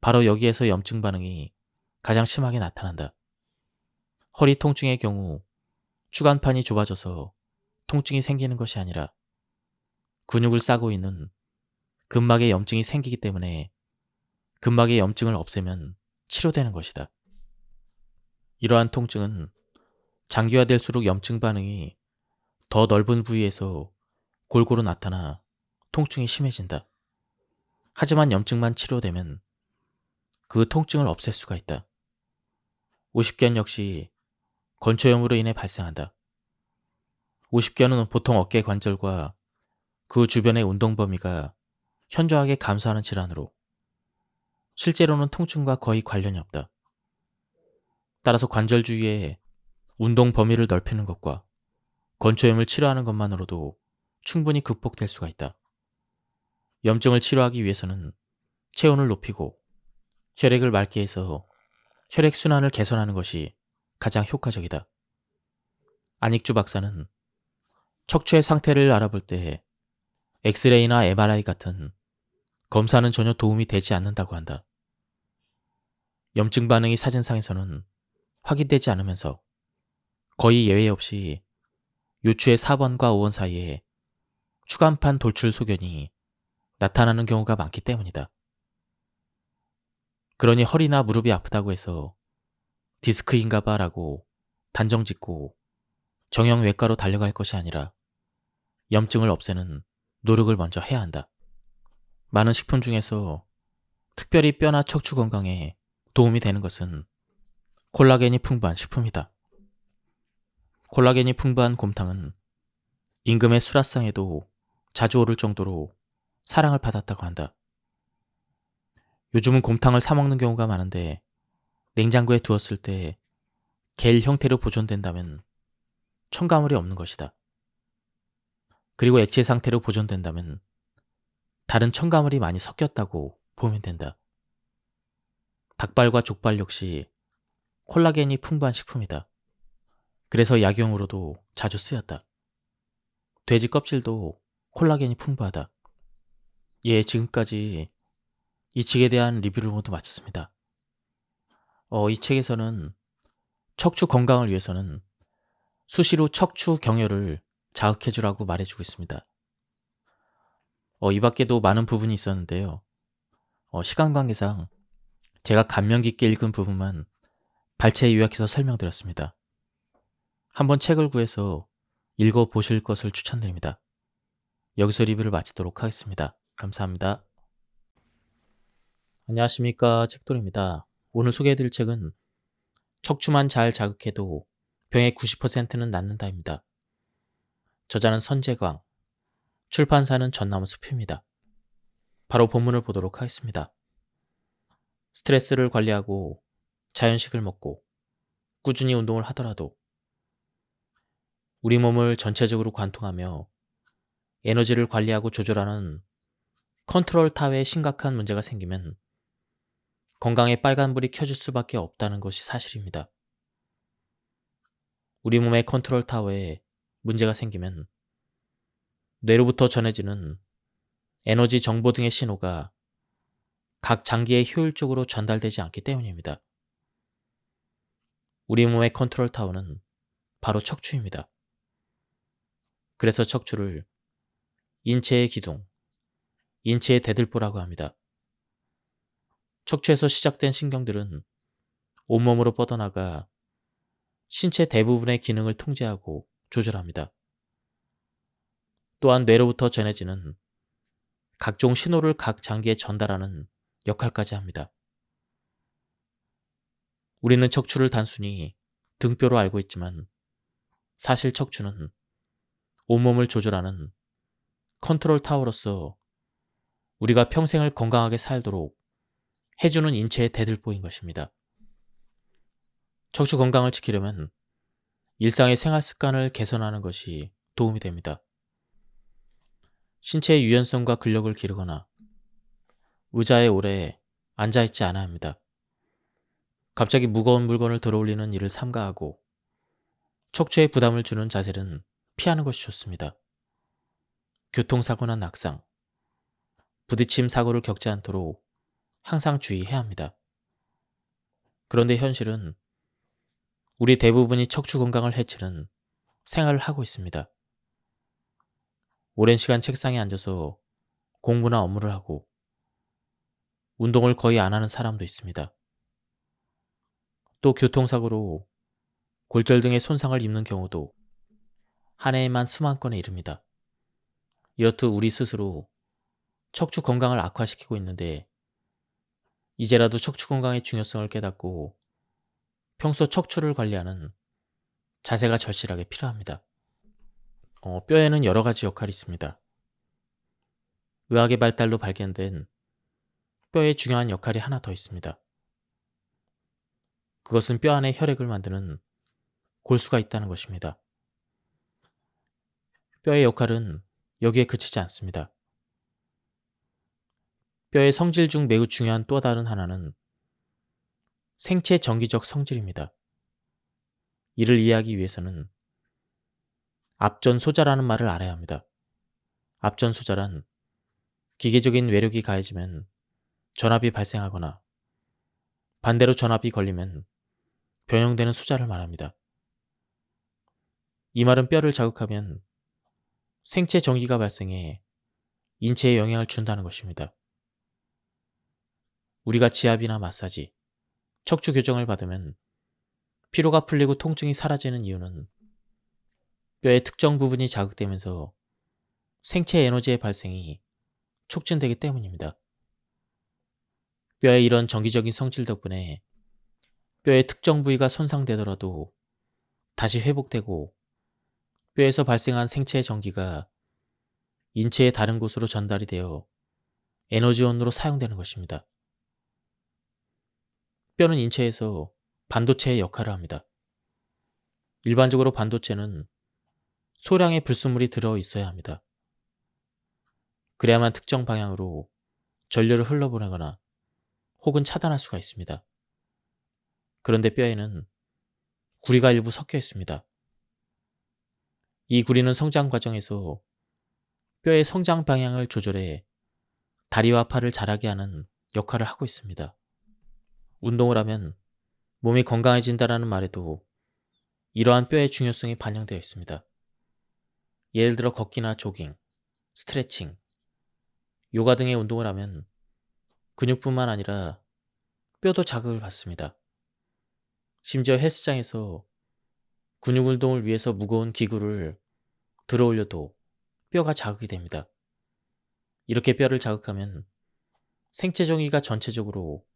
바로 여기에서 염증 반응이 가장 심하게 나타난다. 허리 통증의 경우 추간판이 좁아져서 통증이 생기는 것이 아니라 근육을 싸고 있는 근막에 염증이 생기기 때문에 근막의 염증을 없애면 치료되는 것이다. 이러한 통증은 장기화될수록 염증 반응이 더 넓은 부위에서 골고루 나타나 통증이 심해진다. 하지만 염증만 치료되면 그 통증을 없앨 수가 있다. 오십견 역시 건초염으로 인해 발생한다. 오십견은 보통 어깨 관절과 그 주변의 운동 범위가 현저하게 감소하는 질환으로 실제로는 통증과 거의 관련이 없다. 따라서 관절 주위에 운동 범위를 넓히는 것과 건초염을 치료하는 것만으로도 충분히 극복될 수가 있다. 염증을 치료하기 위해서는 체온을 높이고 혈액을 맑게 해서 혈액순환을 개선하는 것이 가장 효과적이다. 안익주 박사는 척추의 상태를 알아볼 때 엑스레이나 MRI 같은 검사는 전혀 도움이 되지 않는다고 한다. 염증 반응이 사진상에서는 확인되지 않으면서 거의 예외 없이 요추의 4번과 5번 사이에 추간판 돌출 소견이 나타나는 경우가 많기 때문이다. 그러니 허리나 무릎이 아프다고 해서 디스크인가 봐라고 단정 짓고 정형외과로 달려갈 것이 아니라 염증을 없애는 노력을 먼저 해야 한다. 많은 식품 중에서 특별히 뼈나 척추 건강에 도움이 되는 것은 콜라겐이 풍부한 식품이다. 콜라겐이 풍부한 곰탕은 임금의 수라상에도 자주 오를 정도로 사랑을 받았다고 한다. 요즘은 곰탕을 사 먹는 경우가 많은데 냉장고에 두었을 때 겔 형태로 보존된다면 첨가물이 없는 것이다. 그리고 액체 상태로 보존된다면 다른 첨가물이 많이 섞였다고 보면 된다. 닭발과 족발 역시 콜라겐이 풍부한 식품이다. 그래서 약용으로도 자주 쓰였다. 돼지 껍질도 콜라겐이 풍부하다. 예, 지금까지 이 책에 대한 리뷰를 모두 마쳤습니다. 이 책에서는 척추 건강을 위해서는 수시로 척추 경혈을 자극해주라고 말해주고 있습니다. 이 밖에도 많은 부분이 있었는데요. 시간 관계상 제가 감명 깊게 읽은 부분만 발췌 요약해서 설명드렸습니다. 한번 책을 구해서 읽어보실 것을 추천드립니다. 여기서 리뷰를 마치도록 하겠습니다. 감사합니다. 안녕하십니까, 책돌입니다. 오늘 소개해드릴 책은 척추만 잘 자극해도 병의 90%는 낫는다입니다. 저자는 선재광, 출판사는 전나무 숲입니다. 바로 본문을 보도록 하겠습니다. 스트레스를 관리하고 자연식을 먹고 꾸준히 운동을 하더라도 우리 몸을 전체적으로 관통하며 에너지를 관리하고 조절하는 컨트롤 타워에 심각한 문제가 생기면 건강에 빨간불이 켜질 수밖에 없다는 것이 사실입니다. 우리 몸의 컨트롤 타워에 문제가 생기면 뇌로부터 전해지는 에너지 정보 등의 신호가 각 장기에 효율적으로 전달되지 않기 때문입니다. 우리 몸의 컨트롤 타워는 바로 척추입니다. 그래서 척추를 인체의 기둥, 인체의 대들보라고 합니다. 척추에서 시작된 신경들은 온몸으로 뻗어나가 신체 대부분의 기능을 통제하고 조절합니다. 또한 뇌로부터 전해지는 각종 신호를 각 장기에 전달하는 역할까지 합니다. 우리는 척추를 단순히 등뼈로 알고 있지만 사실 척추는 온몸을 조절하는 컨트롤 타워로서 우리가 평생을 건강하게 살도록 해주는 인체의 대들보인 것입니다. 척추 건강을 지키려면 일상의 생활 습관을 개선하는 것이 도움이 됩니다. 신체의 유연성과 근력을 기르거나 의자에 오래 앉아있지 않아야 합니다. 갑자기 무거운 물건을 들어올리는 일을 삼가하고 척추에 부담을 주는 자세는 피하는 것이 좋습니다. 교통사고나 낙상, 부딪힘 사고를 겪지 않도록 항상 주의해야 합니다. 그런데 현실은 우리 대부분이 척추 건강을 해치는 생활을 하고 있습니다. 오랜 시간 책상에 앉아서 공부나 업무를 하고 운동을 거의 안 하는 사람도 있습니다. 또 교통사고로 골절 등의 손상을 입는 경우도 한 해에만 수만 건에 이릅니다. 이렇듯 우리 스스로 척추 건강을 악화시키고 있는데 이제라도 척추 건강의 중요성을 깨닫고 평소 척추를 관리하는 자세가 절실하게 필요합니다. 뼈에는 여러 가지 역할이 있습니다. 의학의 발달로 발견된 뼈의 중요한 역할이 하나 더 있습니다. 그것은 뼈 안에 혈액을 만드는 골수가 있다는 것입니다. 뼈의 역할은 여기에 그치지 않습니다. 뼈의 성질 중 매우 중요한 또 다른 하나는 생체 정기적 성질입니다. 이를 이해하기 위해서는 압전소자라는 말을 알아야 합니다. 압전소자란 기계적인 외력이 가해지면 전압이 발생하거나 반대로 전압이 걸리면 변형되는 소자를 말합니다. 이 말은 뼈를 자극하면 생체 전기가 발생해 인체에 영향을 준다는 것입니다. 우리가 지압이나 마사지, 척추 교정을 받으면 피로가 풀리고 통증이 사라지는 이유는 뼈의 특정 부분이 자극되면서 생체 에너지의 발생이 촉진되기 때문입니다. 뼈의 이런 정기적인 성질 덕분에 뼈의 특정 부위가 손상되더라도 다시 회복되고 뼈에서 발생한 생체의 전기가 인체의 다른 곳으로 전달이 되어 에너지원으로 사용되는 것입니다. 뼈는 인체에서 반도체의 역할을 합니다. 일반적으로 반도체는 소량의 불순물이 들어 있어야 합니다. 그래야만 특정 방향으로 전류를 흘러보내거나 혹은 차단할 수가 있습니다. 그런데 뼈에는 구리가 일부 섞여 있습니다. 이 구리는 성장 과정에서 뼈의 성장 방향을 조절해 다리와 팔을 자라게 하는 역할을 하고 있습니다. 운동을 하면 몸이 건강해진다는 말에도 이러한 뼈의 중요성이 반영되어 있습니다. 예를 들어 걷기나 조깅, 스트레칭, 요가 등의 운동을 하면 근육뿐만 아니라 뼈도 자극을 받습니다. 심지어 헬스장에서 근육 운동을 위해서 무거운 기구를 들어 올려도 뼈가 자극이 됩니다. 이렇게 뼈를 자극하면 생체 정기가 전체적으로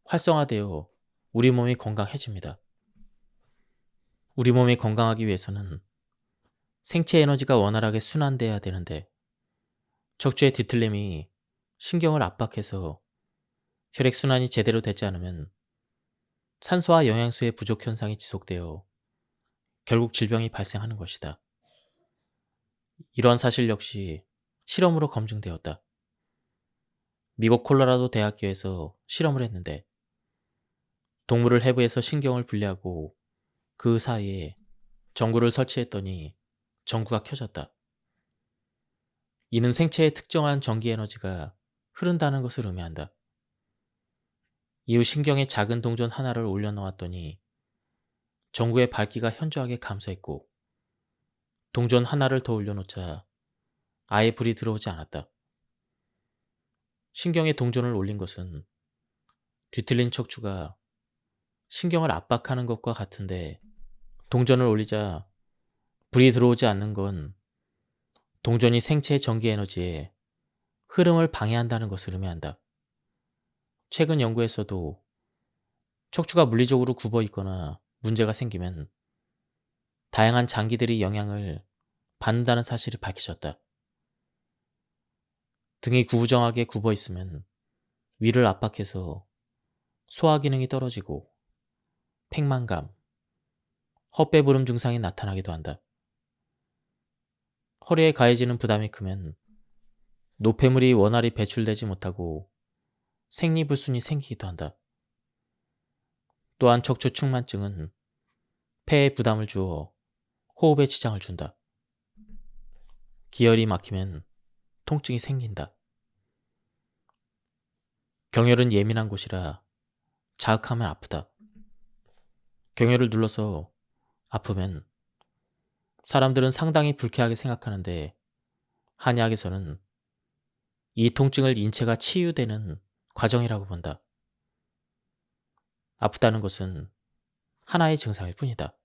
활성화되어 우리 몸이 건강해집니다. 우리 몸이 건강하기 위해서는 생체 에너지가 원활하게 순환돼야 되는데 척추의 뒤틀림이 신경을 압박해서 혈액순환이 제대로 되지 않으면 산소와 영양소의 부족 현상이 지속되어 결국 질병이 발생하는 것이다. 이러한 사실 역시 실험으로 검증되었다. 미국 콜로라도 대학교에서 실험을 했는데 동물을 해부해서 신경을 분리하고 그 사이에 전구를 설치했더니 전구가 켜졌다. 이는 생체의 특정한 전기 에너지가 흐른다는 것을 의미한다. 이후 신경에 작은 동전 하나를 올려놓았더니 전구의 밝기가 현저하게 감소했고 동전 하나를 더 올려놓자 아예 불이 들어오지 않았다. 신경에 동전을 올린 것은 뒤틀린 척추가 신경을 압박하는 것과 같은데 동전을 올리자 불이 들어오지 않는 건 동전이 생체의 전기 에너지에 흐름을 방해한다는 것을 의미한다. 최근 연구에서도 척추가 물리적으로 굽어 있거나 문제가 생기면 다양한 장기들이 영향을 받는다는 사실이 밝혀졌다. 등이 구부정하게 굽어 있으면 위를 압박해서 소화 기능이 떨어지고 팽만감, 헛배부름 증상이 나타나기도 한다. 허리에 가해지는 부담이 크면 노폐물이 원활히 배출되지 못하고 생리불순이 생기기도 한다. 또한 척추 측만증은 폐에 부담을 주어 호흡에 지장을 준다. 기혈이 막히면 통증이 생긴다. 경혈은 예민한 곳이라 자극하면 아프다. 경혈을 눌러서 아프면 사람들은 상당히 불쾌하게 생각하는데 한의학에서는 이 통증을 인체가 치유되는 과정이라고 본다. 아프다는 것은 하나의 증상일 뿐이다.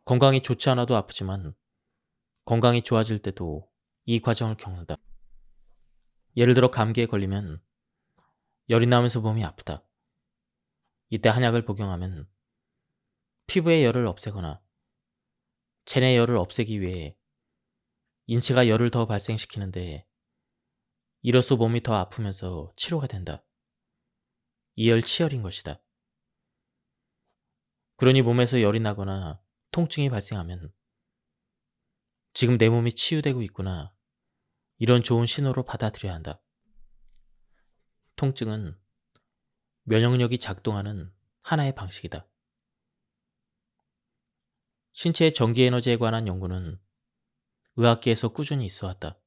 건강이 좋지 않아도 아프지만 건강이 좋아질 때도 이 과정을 겪는다. 예를 들어 감기에 걸리면 열이 나면서 몸이 아프다. 이때 한약을 복용하면 피부의 열을 없애거나 체내 열을 없애기 위해 인체가 열을 더 발생시키는데 이로써 몸이 더 아프면서 치료가 된다. 이열치열인 것이다. 그러니 몸에서 열이 나거나 통증이 발생하면 지금 내 몸이 치유되고 있구나. 이런 좋은 신호로 받아들여야 한다. 통증은 면역력이 작동하는 하나의 방식이다. 신체의 전기 에너지에 관한 연구는 의학계에서 꾸준히 있어 왔다.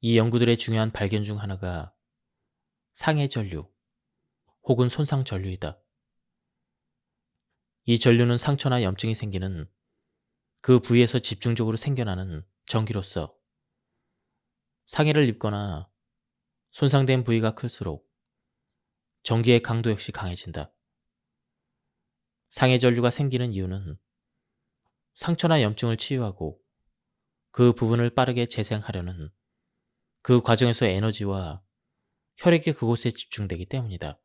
이 연구들의 중요한 발견 중 하나가 상해 전류 혹은 손상 전류이다. 이 전류는 상처나 염증이 생기는 그 부위에서 집중적으로 생겨나는 전기로서 상해를 입거나 손상된 부위가 클수록 전기의 강도 역시 강해진다. 상해 전류가 생기는 이유는 상처나 염증을 치유하고 그 부분을 빠르게 재생하려는 그 과정에서 에너지와 혈액이 그곳에 집중되기 때문이다.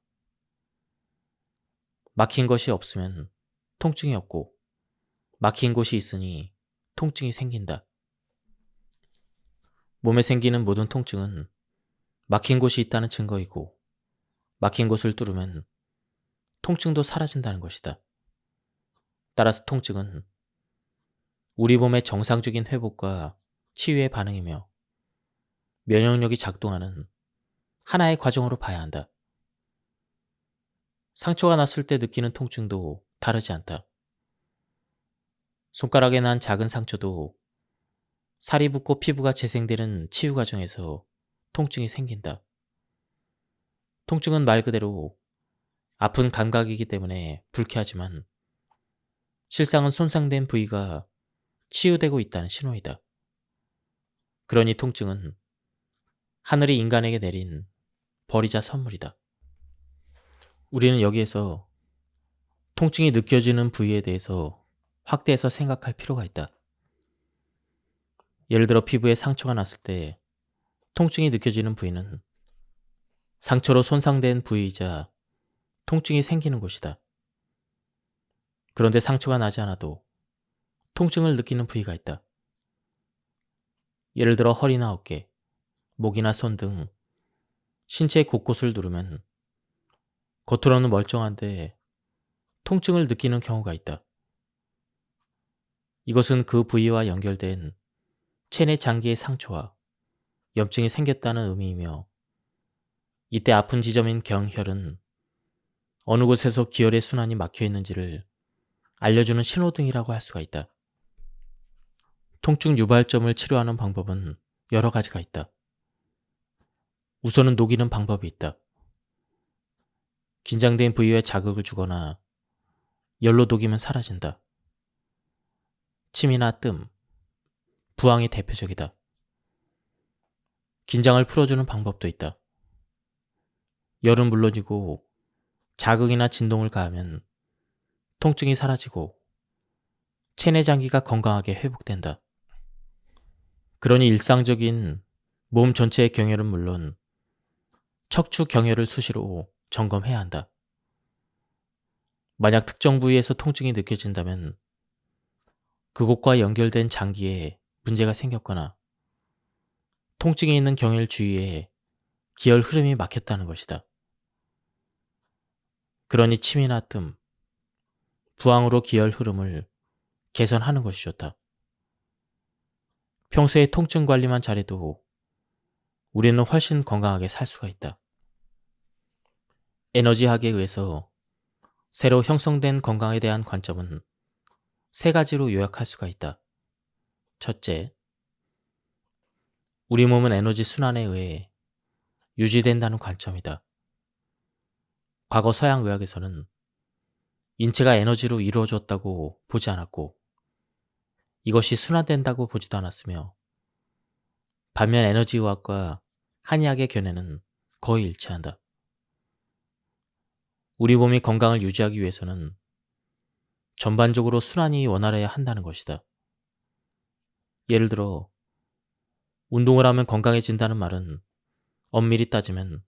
막힌 것이 없으면 통증이 없고 막힌 곳이 있으니 통증이 생긴다. 몸에 생기는 모든 통증은 막힌 곳이 있다는 증거이고 막힌 곳을 뚫으면 통증도 사라진다는 것이다. 따라서 통증은 우리 몸의 정상적인 회복과 치유의 반응이며 면역력이 작동하는 하나의 과정으로 봐야 한다. 상처가 났을 때 느끼는 통증도 다르지 않다. 손가락에 난 작은 상처도 살이 붓고 피부가 재생되는 치유 과정에서 통증이 생긴다. 통증은 말 그대로 아픈 감각이기 때문에 불쾌하지만 실상은 손상된 부위가 치유되고 있다는 신호이다. 그러니 통증은 하늘이 인간에게 내린 버리자 선물이다. 우리는 여기에서 통증이 느껴지는 부위에 대해서 확대해서 생각할 필요가 있다. 예를 들어 피부에 상처가 났을 때 통증이 느껴지는 부위는 상처로 손상된 부위이자 통증이 생기는 곳이다. 그런데 상처가 나지 않아도 통증을 느끼는 부위가 있다. 예를 들어 허리나 어깨, 목이나 손 등 신체 곳곳을 누르면 겉으로는 멀쩡한데 통증을 느끼는 경우가 있다. 이것은 그 부위와 연결된 체내 장기의 상처와 염증이 생겼다는 의미이며, 이때 아픈 지점인 경혈은 어느 곳에서 기혈의 순환이 막혀 있는지를 알려주는 신호등이라고 할 수가 있다. 통증 유발점을 치료하는 방법은 여러 가지가 있다. 우선은 녹이는 방법이 있다. 긴장된 부위에 자극을 주거나 열로 녹이면 사라진다. 침이나 뜸, 부항이 대표적이다. 긴장을 풀어주는 방법도 있다. 열은 물론이고 자극이나 진동을 가하면 통증이 사라지고 체내 장기가 건강하게 회복된다. 그러니 일상적인 몸 전체의 경혈은 물론 척추 경혈을 수시로 점검해야 한다. 만약 특정 부위에서 통증이 느껴진다면 그곳과 연결된 장기에 문제가 생겼거나 통증이 있는 경혈 주위에 기혈 흐름이 막혔다는 것이다. 그러니 침이나 뜸, 부항으로 기혈 흐름을 개선하는 것이 좋다. 평소에 통증 관리만 잘해도 우리는 훨씬 건강하게 살 수가 있다. 에너지학에 의해서 새로 형성된 건강에 대한 관점은 세 가지로 요약할 수가 있다. 첫째, 우리 몸은 에너지 순환에 의해 유지된다는 관점이다. 과거 서양 의학에서는 인체가 에너지로 이루어졌다고 보지 않았고 이것이 순환된다고 보지도 않았으며, 반면 에너지 의학과 한의학의 견해는 거의 일치한다. 우리 몸이 건강을 유지하기 위해서는 전반적으로 순환이 원활해야 한다는 것이다. 예를 들어 운동을 하면 건강해진다는 말은 엄밀히 따지면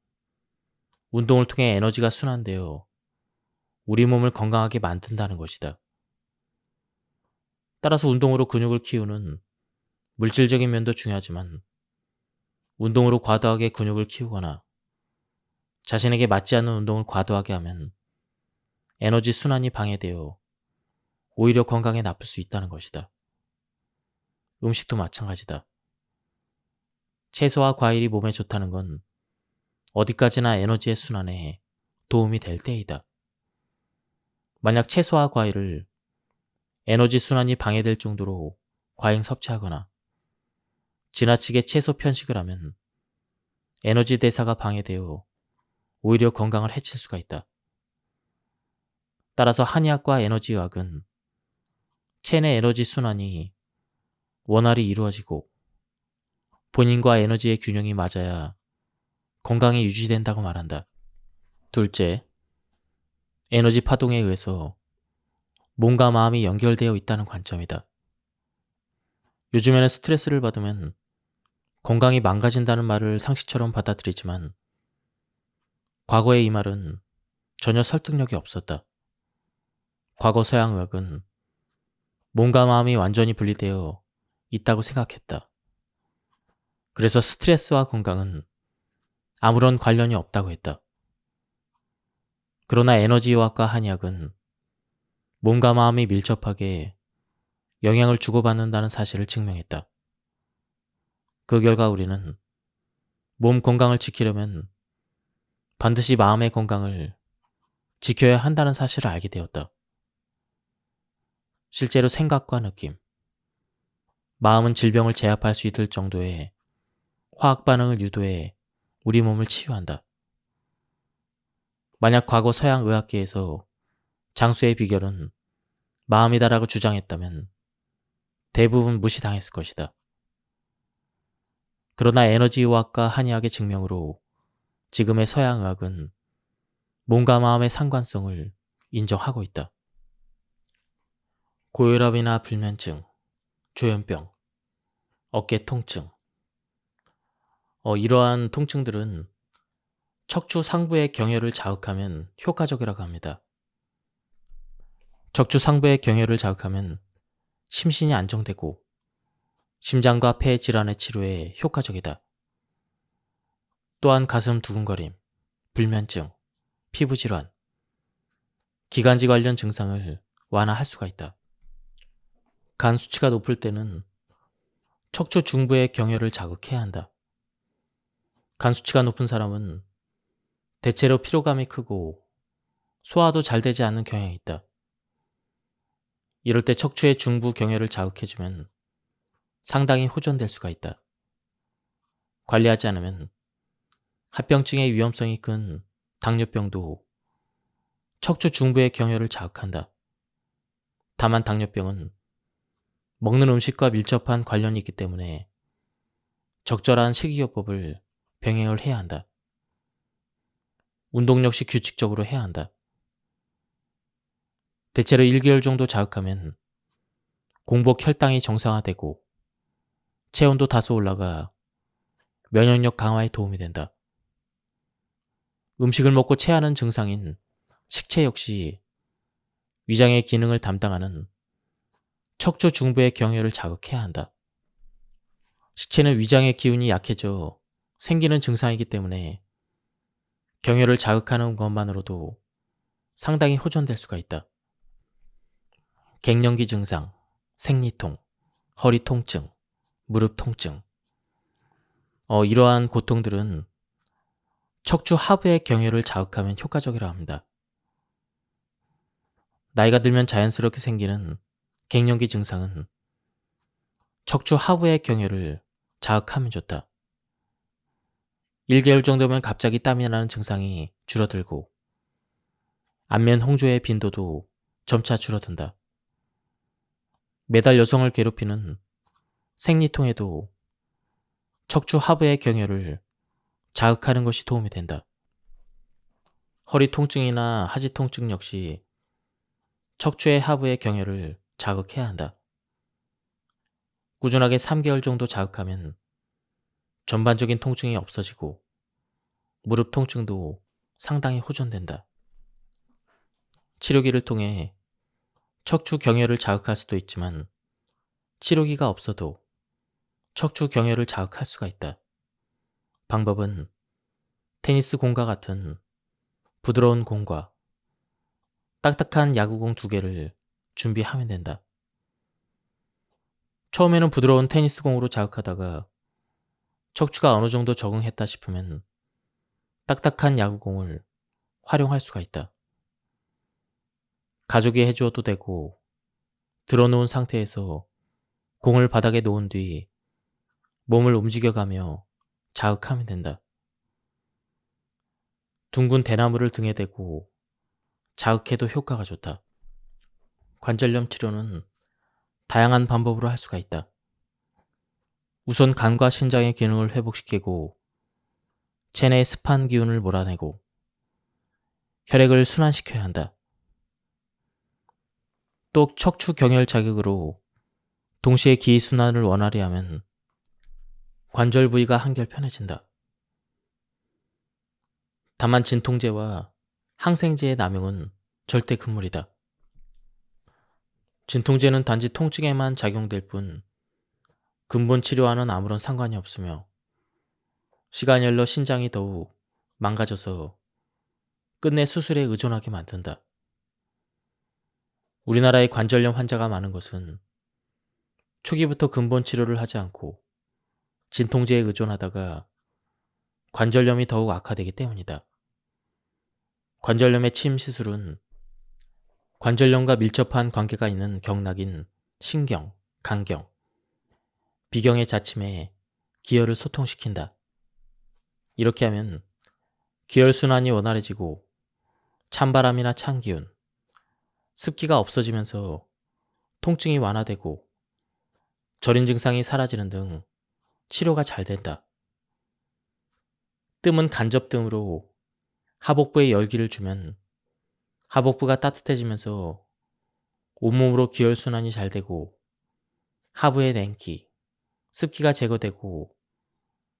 운동을 통해 에너지가 순환되어 우리 몸을 건강하게 만든다는 것이다. 따라서 운동으로 근육을 키우는 물질적인 면도 중요하지만 운동으로 과도하게 근육을 키우거나 자신에게 맞지 않는 운동을 과도하게 하면 에너지 순환이 방해되어 오히려 건강에 나쁠 수 있다는 것이다. 음식도 마찬가지다. 채소와 과일이 몸에 좋다는 건 어디까지나 에너지의 순환에 도움이 될 때이다. 만약 채소와 과일을 에너지 순환이 방해될 정도로 과잉 섭취하거나 지나치게 채소 편식을 하면 에너지 대사가 방해되어 오히려 건강을 해칠 수가 있다. 따라서 한의학과 에너지의학은 체내 에너지 순환이 원활히 이루어지고 본인과 에너지의 균형이 맞아야 건강이 유지된다고 말한다. 둘째, 에너지 파동에 의해서 몸과 마음이 연결되어 있다는 관점이다. 요즘에는 스트레스를 받으면 건강이 망가진다는 말을 상식처럼 받아들이지만 과거의 이 말은 전혀 설득력이 없었다. 과거 서양의학은 몸과 마음이 완전히 분리되어 있다고 생각했다. 그래서 스트레스와 건강은 아무런 관련이 없다고 했다. 그러나 에너지의학과 한의학은 몸과 마음이 밀접하게 영향을 주고받는다는 사실을 증명했다. 그 결과 우리는 몸 건강을 지키려면 반드시 마음의 건강을 지켜야 한다는 사실을 알게 되었다. 실제로 생각과 느낌, 마음은 질병을 제압할 수 있을 정도의 화학 반응을 유도해 우리 몸을 치유한다. 만약 과거 서양 의학계에서 장수의 비결은 마음이다라고 주장했다면 대부분 무시당했을 것이다. 그러나 에너지의학과 한의학의 증명으로 지금의 서양의학은 몸과 마음의 상관성을 인정하고 있다. 고혈압이나 불면증, 조현병, 어깨 통증, 이러한 통증들은 척추 상부의 경혈을 자극하면 효과적이라고 합니다. 척추 상부의 경혈을 자극하면 심신이 안정되고 심장과 폐 질환의 치료에 효과적이다. 또한 가슴 두근거림, 불면증, 피부질환, 기관지 관련 증상을 완화할 수가 있다. 간 수치가 높을 때는 척추 중부의 경혈을 자극해야 한다. 간 수치가 높은 사람은 대체로 피로감이 크고 소화도 잘 되지 않는 경향이 있다. 이럴 때 척추의 중부 경혈을 자극해주면 상당히 호전될 수가 있다. 관리하지 않으면 합병증의 위험성이 큰 당뇨병도 척추 중부의 경혈을 자극한다. 다만 당뇨병은 먹는 음식과 밀접한 관련이 있기 때문에 적절한 식이요법을 병행을 해야 한다. 운동 역시 규칙적으로 해야 한다. 대체로 1개월 정도 자극하면 공복 혈당이 정상화되고 체온도 다소 올라가 면역력 강화에 도움이 된다. 음식을 먹고 체하는 증상인 식체 역시 위장의 기능을 담당하는 척추 중부의 경혈을 자극해야 한다. 식체는 위장의 기운이 약해져 생기는 증상이기 때문에 경혈을 자극하는 것만으로도 상당히 호전될 수가 있다. 갱년기 증상, 생리통, 허리 통증, 무릎 통증. 이러한 고통들은 척추 하부의 경혈을 자극하면 효과적이라 합니다. 나이가 들면 자연스럽게 생기는 갱년기 증상은 척추 하부의 경혈을 자극하면 좋다. 1개월 정도면 갑자기 땀이 나는 증상이 줄어들고 안면 홍조의 빈도도 점차 줄어든다. 매달 여성을 괴롭히는 생리통에도 척추 하부의 경혈을 자극하는 것이 도움이 된다. 허리 통증이나 하지 통증 역시 척추의 하부의 경혈을 자극해야 한다. 꾸준하게 3개월 정도 자극하면 전반적인 통증이 없어지고 무릎 통증도 상당히 호전된다. 치료기를 통해 척추 경혈을 자극할 수도 있지만 치료기가 없어도 척추 경혈을 자극할 수가 있다. 방법은 테니스 공과 같은 부드러운 공과 딱딱한 야구공 2개를 준비하면 된다. 처음에는 부드러운 테니스 공으로 자극하다가 척추가 어느 정도 적응했다 싶으면 딱딱한 야구공을 활용할 수가 있다. 가족이 해주어도 되고 들어놓은 상태에서 공을 바닥에 놓은 뒤 몸을 움직여가며 자극하면 된다. 둥근 대나무를 등에 대고 자극해도 효과가 좋다. 관절염 치료는 다양한 방법으로 할 수가 있다. 우선 간과 신장의 기능을 회복시키고 체내의 습한 기운을 몰아내고 혈액을 순환시켜야 한다. 또 척추 경혈 자극으로 동시에 기의 순환을 원활히 하면 관절 부위가 한결 편해진다. 다만 진통제와 항생제의 남용은 절대 금물이다. 진통제는 단지 통증에만 작용될 뿐 근본 치료와는 아무런 상관이 없으며 시간이 흘러 신장이 더욱 망가져서 끝내 수술에 의존하게 만든다. 우리나라의 관절염 환자가 많은 것은 초기부터 근본 치료를 하지 않고 진통제에 의존하다가 관절염이 더욱 악화되기 때문이다. 관절염의 침 시술은 관절염과 밀접한 관계가 있는 경락인 신경, 간경, 비경의 자침에 기혈을 소통시킨다. 이렇게 하면 기혈순환이 원활해지고 찬바람이나 찬 기운, 습기가 없어지면서 통증이 완화되고 저린 증상이 사라지는 등 치료가 잘 된다. 뜸은 간접등으로 하복부에 열기를 주면 하복부가 따뜻해지면서 온몸으로 기혈순환이 잘 되고 하부의 냉기, 습기가 제거되고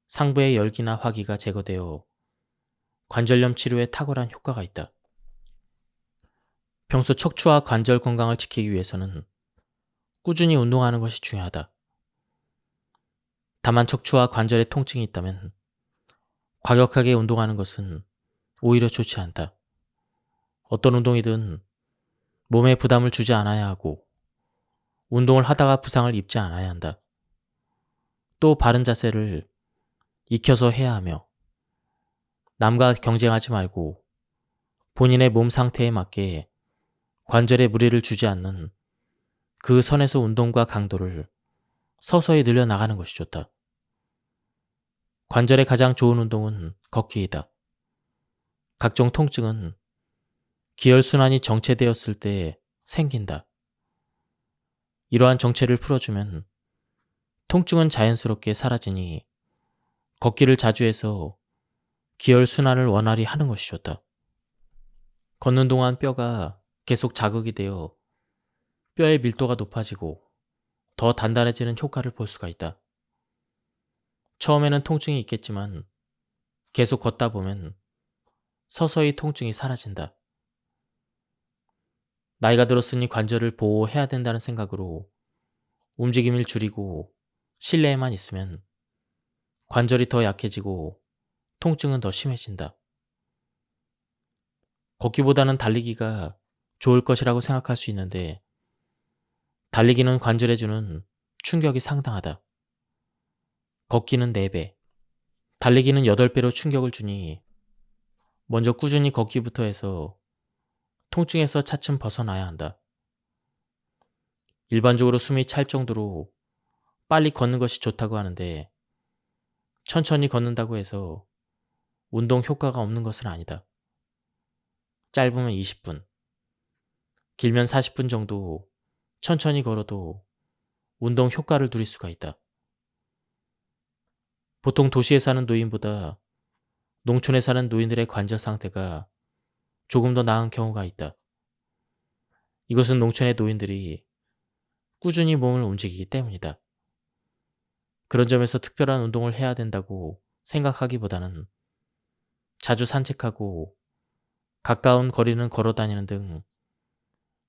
상부의 열기나 화기가 제거되어 관절염 치료에 탁월한 효과가 있다. 평소 척추와 관절 건강을 지키기 위해서는 꾸준히 운동하는 것이 중요하다. 다만 척추와 관절에 통증이 있다면 과격하게 운동하는 것은 오히려 좋지 않다. 어떤 운동이든 몸에 부담을 주지 않아야 하고 운동을 하다가 부상을 입지 않아야 한다. 또 바른 자세를 익혀서 해야 하며 남과 경쟁하지 말고 본인의 몸 상태에 맞게 관절에 무리를 주지 않는 그 선에서 운동과 강도를 서서히 늘려나가는 것이 좋다. 관절에 가장 좋은 운동은 걷기이다. 각종 통증은 기혈순환이 정체되었을 때 생긴다. 이러한 정체를 풀어주면 통증은 자연스럽게 사라지니 걷기를 자주 해서 기혈순환을 원활히 하는 것이 좋다. 걷는 동안 뼈가 계속 자극이 되어 뼈의 밀도가 높아지고 더 단단해지는 효과를 볼 수가 있다. 처음에는 통증이 있겠지만 계속 걷다 보면 서서히 통증이 사라진다. 나이가 들었으니 관절을 보호해야 된다는 생각으로 움직임을 줄이고 실내에만 있으면 관절이 더 약해지고 통증은 더 심해진다. 걷기보다는 달리기가 좋을 것이라고 생각할 수 있는데 달리기는 관절에 주는 충격이 상당하다. 걷기는 4배, 달리기는 8배로 충격을 주니 먼저 꾸준히 걷기부터 해서 통증에서 차츰 벗어나야 한다. 일반적으로 숨이 찰 정도로 빨리 걷는 것이 좋다고 하는데 천천히 걷는다고 해서 운동 효과가 없는 것은 아니다. 짧으면 20분, 길면 40분 정도 천천히 걸어도 운동 효과를 누릴 수가 있다. 보통 도시에 사는 노인보다 농촌에 사는 노인들의 관절 상태가 조금 더 나은 경우가 있다. 이것은 농촌의 노인들이 꾸준히 몸을 움직이기 때문이다. 그런 점에서 특별한 운동을 해야 된다고 생각하기보다는 자주 산책하고 가까운 거리는 걸어 다니는 등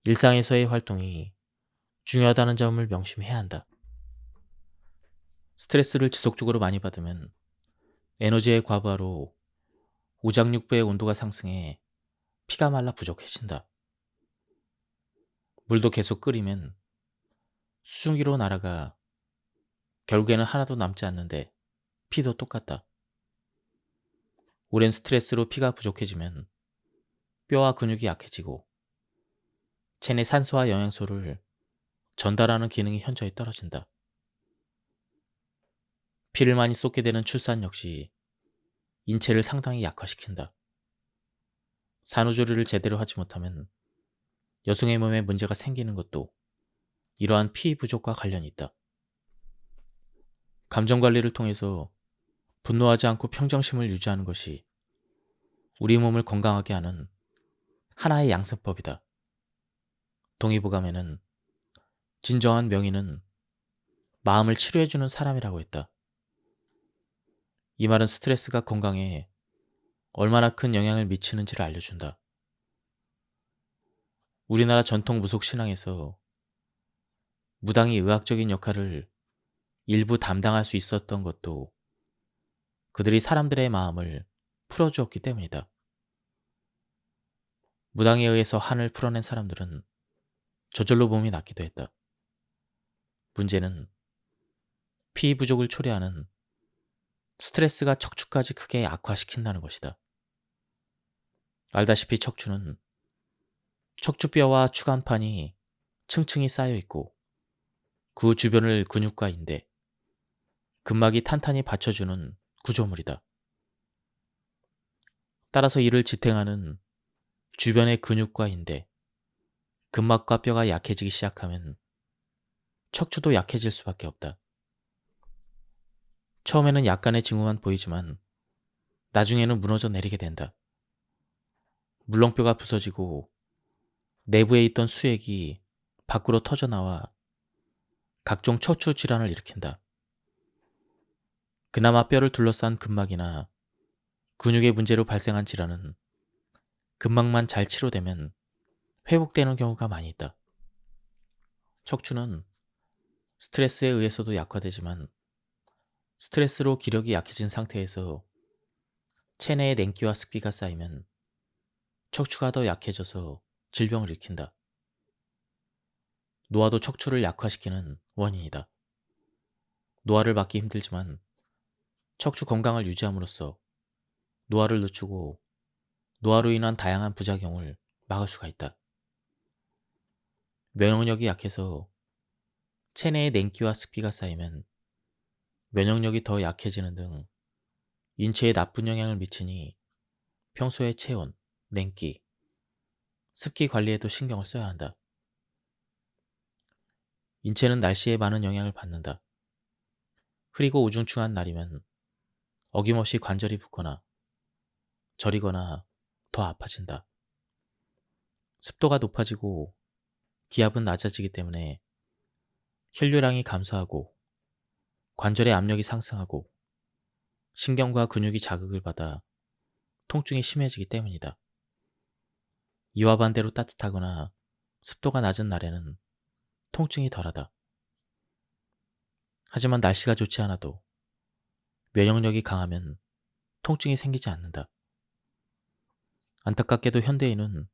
일상에서의 활동이 중요하다는 점을 명심해야 한다. 스트레스를 지속적으로 많이 받으면 에너지의 과부하로 오장육부의 온도가 상승해 피가 말라 부족해진다. 물도 계속 끓이면 수증기로 날아가 결국에는 하나도 남지 않는데 피도 똑같다. 오랜 스트레스로 피가 부족해지면 뼈와 근육이 약해지고 체내 산소와 영양소를 전달하는 기능이 현저히 떨어진다. 피를 많이 쏟게 되는 출산 역시 인체를 상당히 약화시킨다. 산후조리를 제대로 하지 못하면 여성의 몸에 문제가 생기는 것도 이러한 피 부족과 관련이 있다. 감정 관리를 통해서 분노하지 않고 평정심을 유지하는 것이 우리 몸을 건강하게 하는 하나의 양세법이다. 동의보감에는 진정한 명의는 마음을 치료해주는 사람이라고 했다. 이 말은 스트레스가 건강에 얼마나 큰 영향을 미치는지를 알려준다. 우리나라 전통 무속 신앙에서 무당이 의학적인 역할을 일부 담당할 수 있었던 것도 그들이 사람들의 마음을 풀어주었기 때문이다. 무당에 의해서 한을 풀어낸 사람들은 저절로 몸이 낫기도 했다. 문제는 피 부족을 초래하는 스트레스가 척추까지 크게 악화시킨다는 것이다. 알다시피 척추는 척추뼈와 추간판이 층층이 쌓여 있고 그 주변을 근육과 인대, 근막이 탄탄히 받쳐주는 구조물이다. 따라서 이를 지탱하는 주변의 근육과 인대, 근막과 뼈가 약해지기 시작하면 척추도 약해질 수밖에 없다. 처음에는 약간의 징후만 보이지만 나중에는 무너져 내리게 된다. 물렁뼈가 부서지고 내부에 있던 수액이 밖으로 터져나와 각종 척추 질환을 일으킨다. 그나마 뼈를 둘러싼 근막이나 근육의 문제로 발생한 질환은 근막만 잘 치료되면 회복되는 경우가 많이 있다. 척추는 스트레스에 의해서도 약화되지만 스트레스로 기력이 약해진 상태에서 체내에 냉기와 습기가 쌓이면 척추가 더 약해져서 질병을 일으킨다. 노화도 척추를 약화시키는 원인이다. 노화를 막기 힘들지만 척추 건강을 유지함으로써 노화를 늦추고 노화로 인한 다양한 부작용을 막을 수가 있다. 면역력이 약해서 체내에 냉기와 습기가 쌓이면 면역력이 더 약해지는 등 인체에 나쁜 영향을 미치니 평소에 체온, 냉기, 습기 관리에도 신경을 써야 한다. 인체는 날씨에 많은 영향을 받는다. 흐리고 우중충한 날이면 어김없이 관절이 붓거나 저리거나 더 아파진다. 습도가 높아지고 기압은 낮아지기 때문에 혈류량이 감소하고 관절의 압력이 상승하고 신경과 근육이 자극을 받아 통증이 심해지기 때문이다. 이와 반대로 따뜻하거나 습도가 낮은 날에는 통증이 덜하다. 하지만 날씨가 좋지 않아도 면역력이 강하면 통증이 생기지 않는다. 안타깝게도 현대인은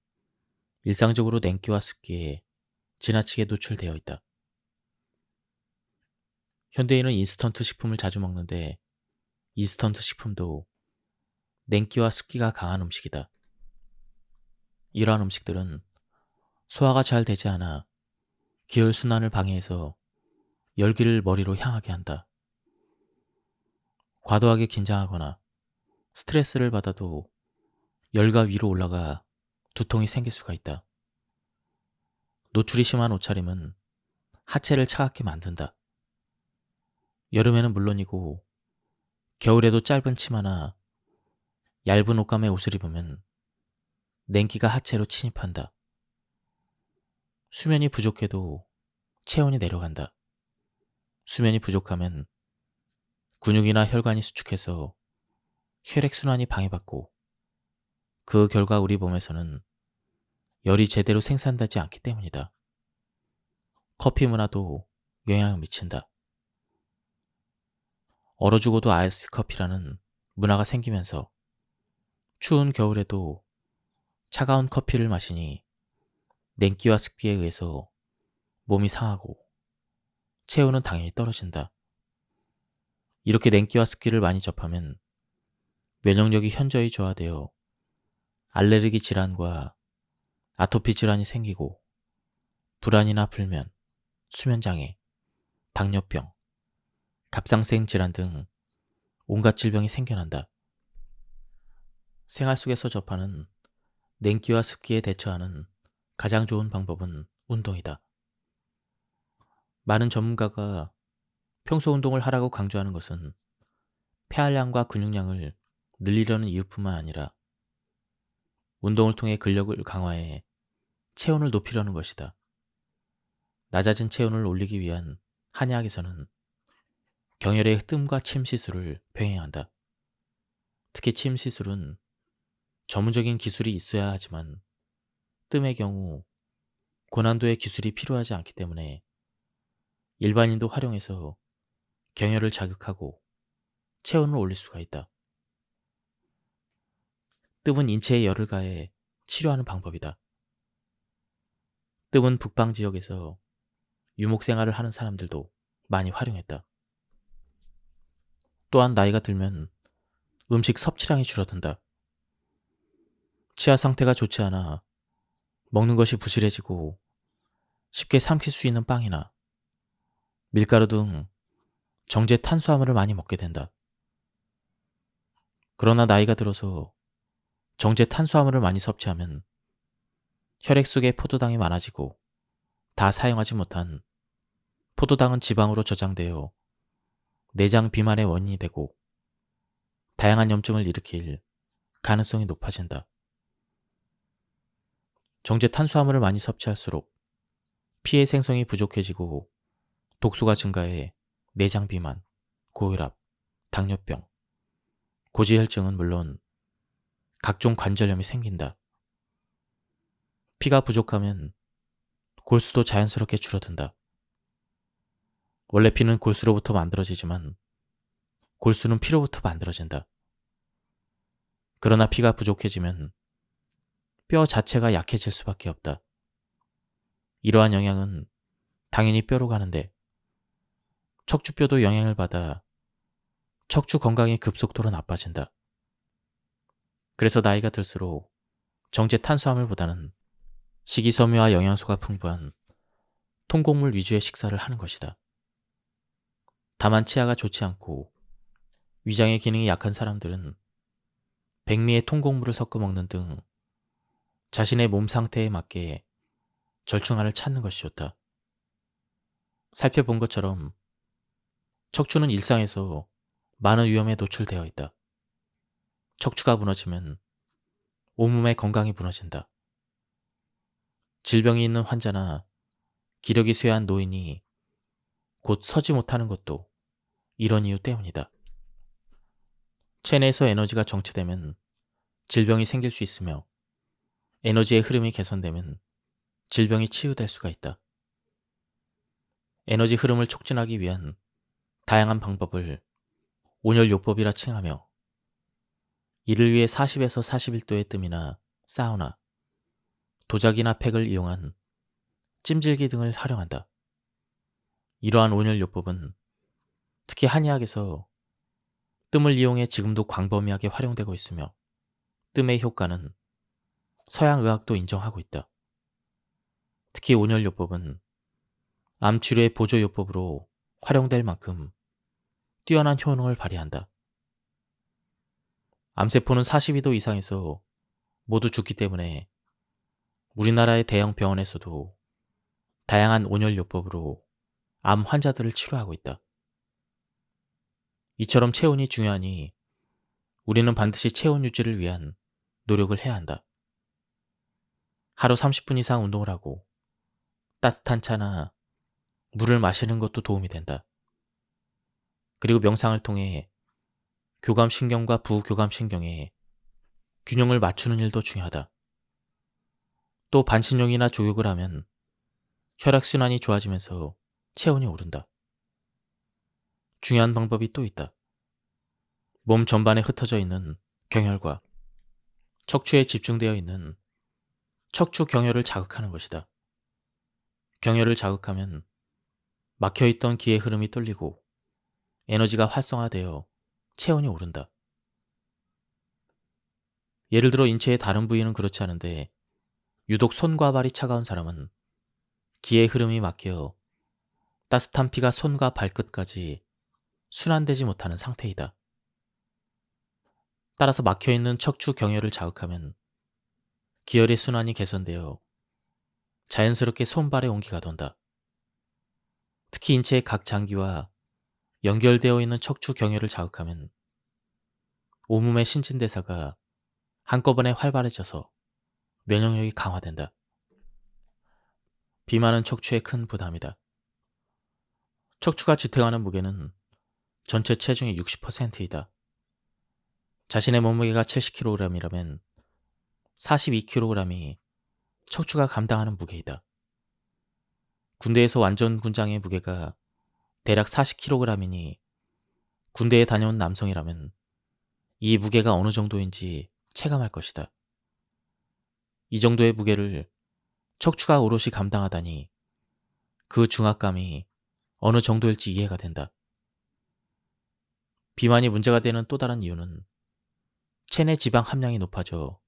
일상적으로 냉기와 습기에 지나치게 노출되어 있다. 현대인은 인스턴트 식품을 자주 먹는데 인스턴트 식품도 냉기와 습기가 강한 음식이다. 이러한 음식들은 소화가 잘 되지 않아 기혈순환을 방해해서 열기를 머리로 향하게 한다. 과도하게 긴장하거나 스트레스를 받아도 열과 위로 올라가 두통이 생길 수가 있다. 노출이 심한 옷차림은 하체를 차갑게 만든다. 여름에는 물론이고 겨울에도 짧은 치마나 얇은 옷감의 옷을 입으면 냉기가 하체로 침입한다. 수면이 부족해도 체온이 내려간다. 수면이 부족하면 근육이나 혈관이 수축해서 혈액순환이 방해받고 그 결과 우리 몸에서는 열이 제대로 생산되지 않기 때문이다. 커피 문화도 영향을 미친다. 얼어 죽어도 아이스 커피라는 문화가 생기면서 추운 겨울에도 차가운 커피를 마시니 냉기와 습기에 의해서 몸이 상하고 체온은 당연히 떨어진다. 이렇게 냉기와 습기를 많이 접하면 면역력이 현저히 저하되어 알레르기 질환과 아토피 질환이 생기고 불안이나 불면, 수면장애, 당뇨병, 갑상생 질환 등 온갖 질병이 생겨난다. 생활 속에서 접하는 냉기와 습기에 대처하는 가장 좋은 방법은 운동이다. 많은 전문가가 평소 운동을 하라고 강조하는 것은 폐활량과 근육량을 늘리려는 이유뿐만 아니라 운동을 통해 근력을 강화해 체온을 높이려는 것이다. 낮아진 체온을 올리기 위한 한의학에서는 경혈의 뜸과 침 시술을 병행한다. 특히 침 시술은 전문적인 기술이 있어야 하지만 뜸의 경우 고난도의 기술이 필요하지 않기 때문에 일반인도 활용해서 경혈을 자극하고 체온을 올릴 수가 있다. 뜸은 인체에 열을 가해 치료하는 방법이다. 뜸은 북방 지역에서 유목 생활을 하는 사람들도 많이 활용했다. 또한 나이가 들면 음식 섭취량이 줄어든다. 치아 상태가 좋지 않아 먹는 것이 부실해지고 쉽게 삼킬 수 있는 빵이나 밀가루 등 정제 탄수화물을 많이 먹게 된다. 그러나 나이가 들어서 정제 탄수화물을 많이 섭취하면 혈액 속에 포도당이 많아지고 다 사용하지 못한 포도당은 지방으로 저장되어 내장 비만의 원인이 되고 다양한 염증을 일으킬 가능성이 높아진다. 정제 탄수화물을 많이 섭취할수록 피의 생성이 부족해지고 독소가 증가해 내장 비만, 고혈압, 당뇨병, 고지혈증은 물론 각종 관절염이 생긴다. 피가 부족하면 골수도 자연스럽게 줄어든다. 원래 피는 골수로부터 만들어지지만 골수는 피로부터 만들어진다. 그러나 피가 부족해지면 뼈 자체가 약해질 수밖에 없다. 이러한 영향은 당연히 뼈로 가는데 척추뼈도 영향을 받아 척추 건강이 급속도로 나빠진다. 그래서 나이가 들수록 정제 탄수화물보다는 식이섬유와 영양소가 풍부한 통곡물 위주의 식사를 하는 것이다. 다만 치아가 좋지 않고 위장의 기능이 약한 사람들은 백미에 통곡물을 섞어 먹는 등 자신의 몸 상태에 맞게 절충안을 찾는 것이 좋다. 살펴본 것처럼 척추는 일상에서 많은 위험에 노출되어 있다. 척추가 무너지면 온몸의 건강이 무너진다. 질병이 있는 환자나 기력이 쇠한 노인이 곧 서지 못하는 것도 이런 이유 때문이다. 체내에서 에너지가 정체되면 질병이 생길 수 있으며 에너지의 흐름이 개선되면 질병이 치유될 수가 있다. 에너지 흐름을 촉진하기 위한 다양한 방법을 온열요법이라 칭하며 이를 위해 40에서 41도의 뜸이나 사우나, 도자기나 팩을 이용한 찜질기 등을 활용한다. 이러한 온열요법은 특히 한의학에서 뜸을 이용해 지금도 광범위하게 활용되고 있으며 뜸의 효과는 서양 의학도 인정하고 있다. 특히 온열요법은 암치료의 보조요법으로 활용될 만큼 뛰어난 효능을 발휘한다. 암세포는 42도 이상에서 모두 죽기 때문에 우리나라의 대형 병원에서도 다양한 온열요법으로 암 환자들을 치료하고 있다. 이처럼 체온이 중요하니 우리는 반드시 체온 유지를 위한 노력을 해야 한다. 하루 30분 이상 운동을 하고 따뜻한 차나 물을 마시는 것도 도움이 된다. 그리고 명상을 통해 교감신경과 부교감신경의 균형을 맞추는 일도 중요하다. 또 반신욕이나 조욕을 하면 혈액순환이 좋아지면서 체온이 오른다. 중요한 방법이 또 있다. 몸 전반에 흩어져 있는 경혈과 척추에 집중되어 있는 척추 경혈을 자극하는 것이다. 경혈을 자극하면 막혀있던 기의 흐름이 뚫리고 에너지가 활성화되어 체온이 오른다. 예를 들어 인체의 다른 부위는 그렇지 않은데 유독 손과 발이 차가운 사람은 기의 흐름이 막혀 따뜻한 피가 손과 발끝까지 순환되지 못하는 상태이다. 따라서 막혀있는 척추 경혈을 자극하면 기혈의 순환이 개선되어 자연스럽게 손발에 온기가 돈다. 특히 인체의 각 장기와 연결되어 있는 척추 경혈을 자극하면 온몸의 신진대사가 한꺼번에 활발해져서 면역력이 강화된다. 비만은 척추에 큰 부담이다. 척추가 지탱하는 무게는 전체 체중의 60%이다. 자신의 몸무게가 70kg이라면 42kg이 척추가 감당하는 무게이다. 군대에서 완전 군장의 무게가 대략 40kg이니 군대에 다녀온 남성이라면 이 무게가 어느 정도인지 체감할 것이다. 이 정도의 무게를 척추가 오롯이 감당하다니 그 중압감이 어느 정도일지 이해가 된다. 비만이 문제가 되는 또 다른 이유는 체내 지방 함량이 높아져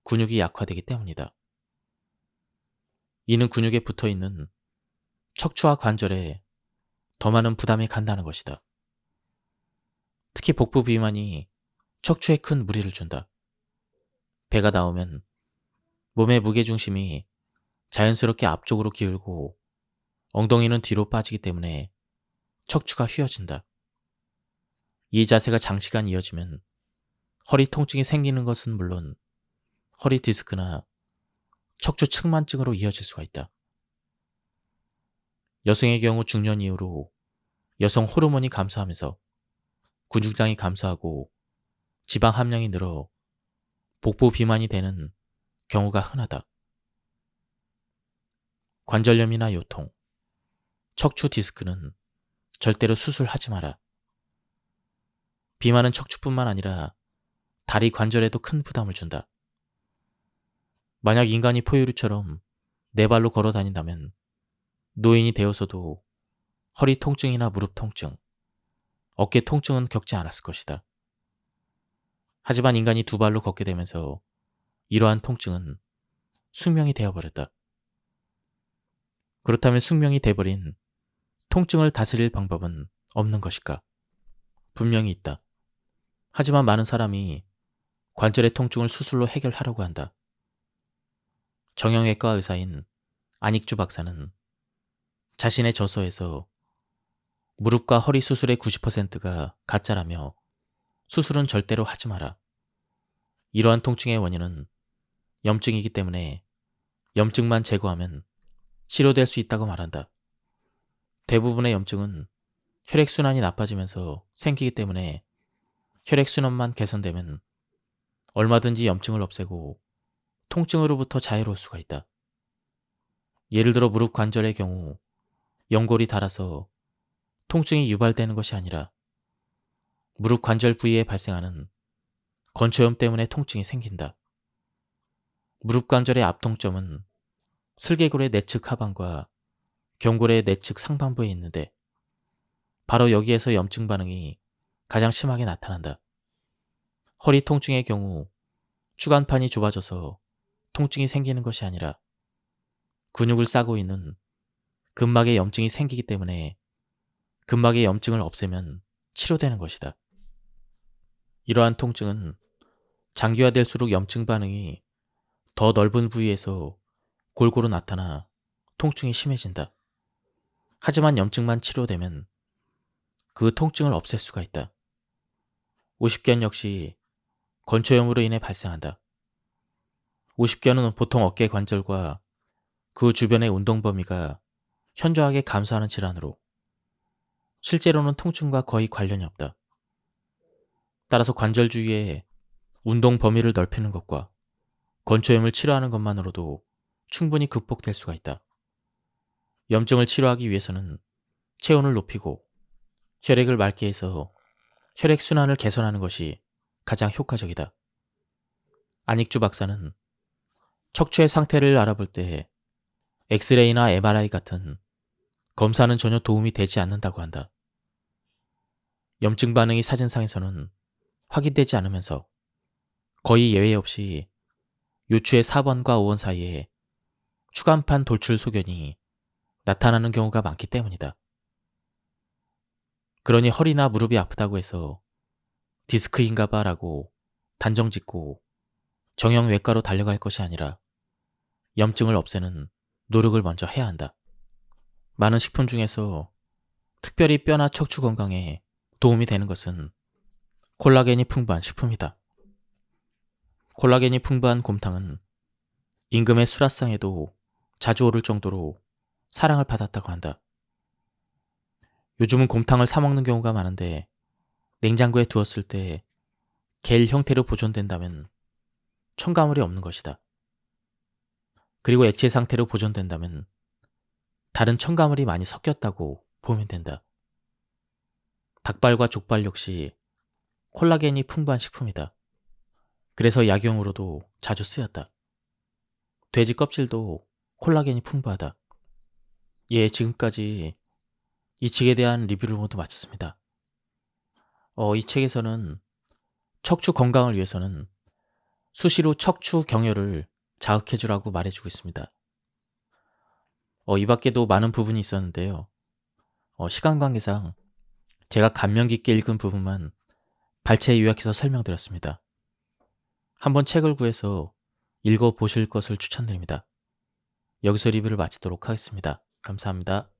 근육이 약화되기 때문이다. 이는 근육에 붙어있는 척추와 관절에 더 많은 부담이 간다는 것이다. 특히 복부 비만이 척추에 큰 무리를 준다. 배가 나오면 몸의 무게중심이 자연스럽게 앞쪽으로 기울고 엉덩이는 뒤로 빠지기 때문에 척추가 휘어진다. 이 자세가 장시간 이어지면 허리 통증이 생기는 것은 물론 허리 디스크나 척추 측만증으로 이어질 수가 있다. 여성의 경우 중년 이후로 여성 호르몬이 감소하면서 근육량이 감소하고 지방 함량이 늘어 복부 비만이 되는 경우가 흔하다. 관절염이나 요통, 척추 디스크는 절대로 수술하지 마라. 비만은 척추뿐만 아니라 다리 관절에도 큰 부담을 준다. 만약 인간이 포유류처럼 네 발로 걸어 다닌다면 노인이 되어서도 허리 통증이나 무릎 통증, 어깨 통증은 겪지 않았을 것이다. 하지만 인간이 두 발로 걷게 되면서 이러한 통증은 숙명이 되어버렸다. 그렇다면 숙명이 돼버린 통증을 다스릴 방법은 없는 것일까? 분명히 있다. 하지만 많은 사람이 관절의 통증을 수술로 해결하려고 한다. 정형외과 의사인 안익주 박사는 자신의 저서에서 무릎과 허리 수술의 90%가 가짜라며 수술은 절대로 하지 마라. 이러한 통증의 원인은 염증이기 때문에 염증만 제거하면 치료될 수 있다고 말한다. 대부분의 염증은 혈액순환이 나빠지면서 생기기 때문에 혈액순환만 개선되면 얼마든지 염증을 없애고 통증으로부터 자유로울 수가 있다. 예를 들어 무릎 관절의 경우 연골이 닳아서 통증이 유발되는 것이 아니라 무릎 관절 부위에 발생하는 건초염 때문에 통증이 생긴다. 무릎 관절의 앞통점은 슬개골의 내측 하반과 경골의 내측 상반부에 있는데 바로 여기에서 염증 반응이 가장 심하게 나타난다. 허리 통증의 경우 추간판이 좁아져서 통증이 생기는 것이 아니라 근육을 싸고 있는 근막에 염증이 생기기 때문에 근막의 염증을 없애면 치료되는 것이다. 이러한 통증은 장기화될수록 염증 반응이 더 넓은 부위에서 골고루 나타나 통증이 심해진다. 하지만 염증만 치료되면 그 통증을 없앨 수가 있다. 오십견 역시 건초염으로 인해 발생한다. 오십견은 보통 어깨 관절과 그 주변의 운동 범위가 현저하게 감소하는 질환으로 실제로는 통증과 거의 관련이 없다. 따라서 관절 주위에 운동 범위를 넓히는 것과 건초염을 치료하는 것만으로도 충분히 극복될 수가 있다. 염증을 치료하기 위해서는 체온을 높이고 혈액을 맑게 해서 혈액순환을 개선하는 것이 가장 효과적이다. 안익주 박사는 척추의 상태를 알아볼 때 엑스레이나 MRI 같은 검사는 전혀 도움이 되지 않는다고 한다. 염증 반응이 사진상에서는 확인되지 않으면서 거의 예외 없이 요추의 4번과 5번 사이에 추간판 돌출 소견이 나타나는 경우가 많기 때문이다. 그러니 허리나 무릎이 아프다고 해서 디스크인가 봐라고 단정 짓고 정형외과로 달려갈 것이 아니라 염증을 없애는 노력을 먼저 해야 한다. 많은 식품 중에서 특별히 뼈나 척추 건강에 도움이 되는 것은 콜라겐이 풍부한 식품이다. 콜라겐이 풍부한 곰탕은 임금의 수라상에도 자주 오를 정도로 사랑을 받았다고 한다. 요즘은 곰탕을 사 먹는 경우가 많은데 냉장고에 두었을 때 겔 형태로 보존된다면 첨가물이 없는 것이다. 그리고 액체 상태로 보존된다면 다른 첨가물이 많이 섞였다고 보면 된다. 닭발과 족발 역시 콜라겐이 풍부한 식품이다. 그래서 약용으로도 자주 쓰였다. 돼지 껍질도 콜라겐이 풍부하다. 예, 지금까지 이 책에 대한 리뷰를 모두 마쳤습니다. 이 책에서는 척추 건강을 위해서는 수시로 척추 경혈을 자극해주라고 말해주고 있습니다. 이 밖에도 많은 부분이 있었는데요. 시간 관계상 제가 감명 깊게 읽은 부분만 발췌 요약해서 설명드렸습니다. 한번 책을 구해서 읽어보실 것을 추천드립니다. 여기서 리뷰를 마치도록 하겠습니다. 감사합니다.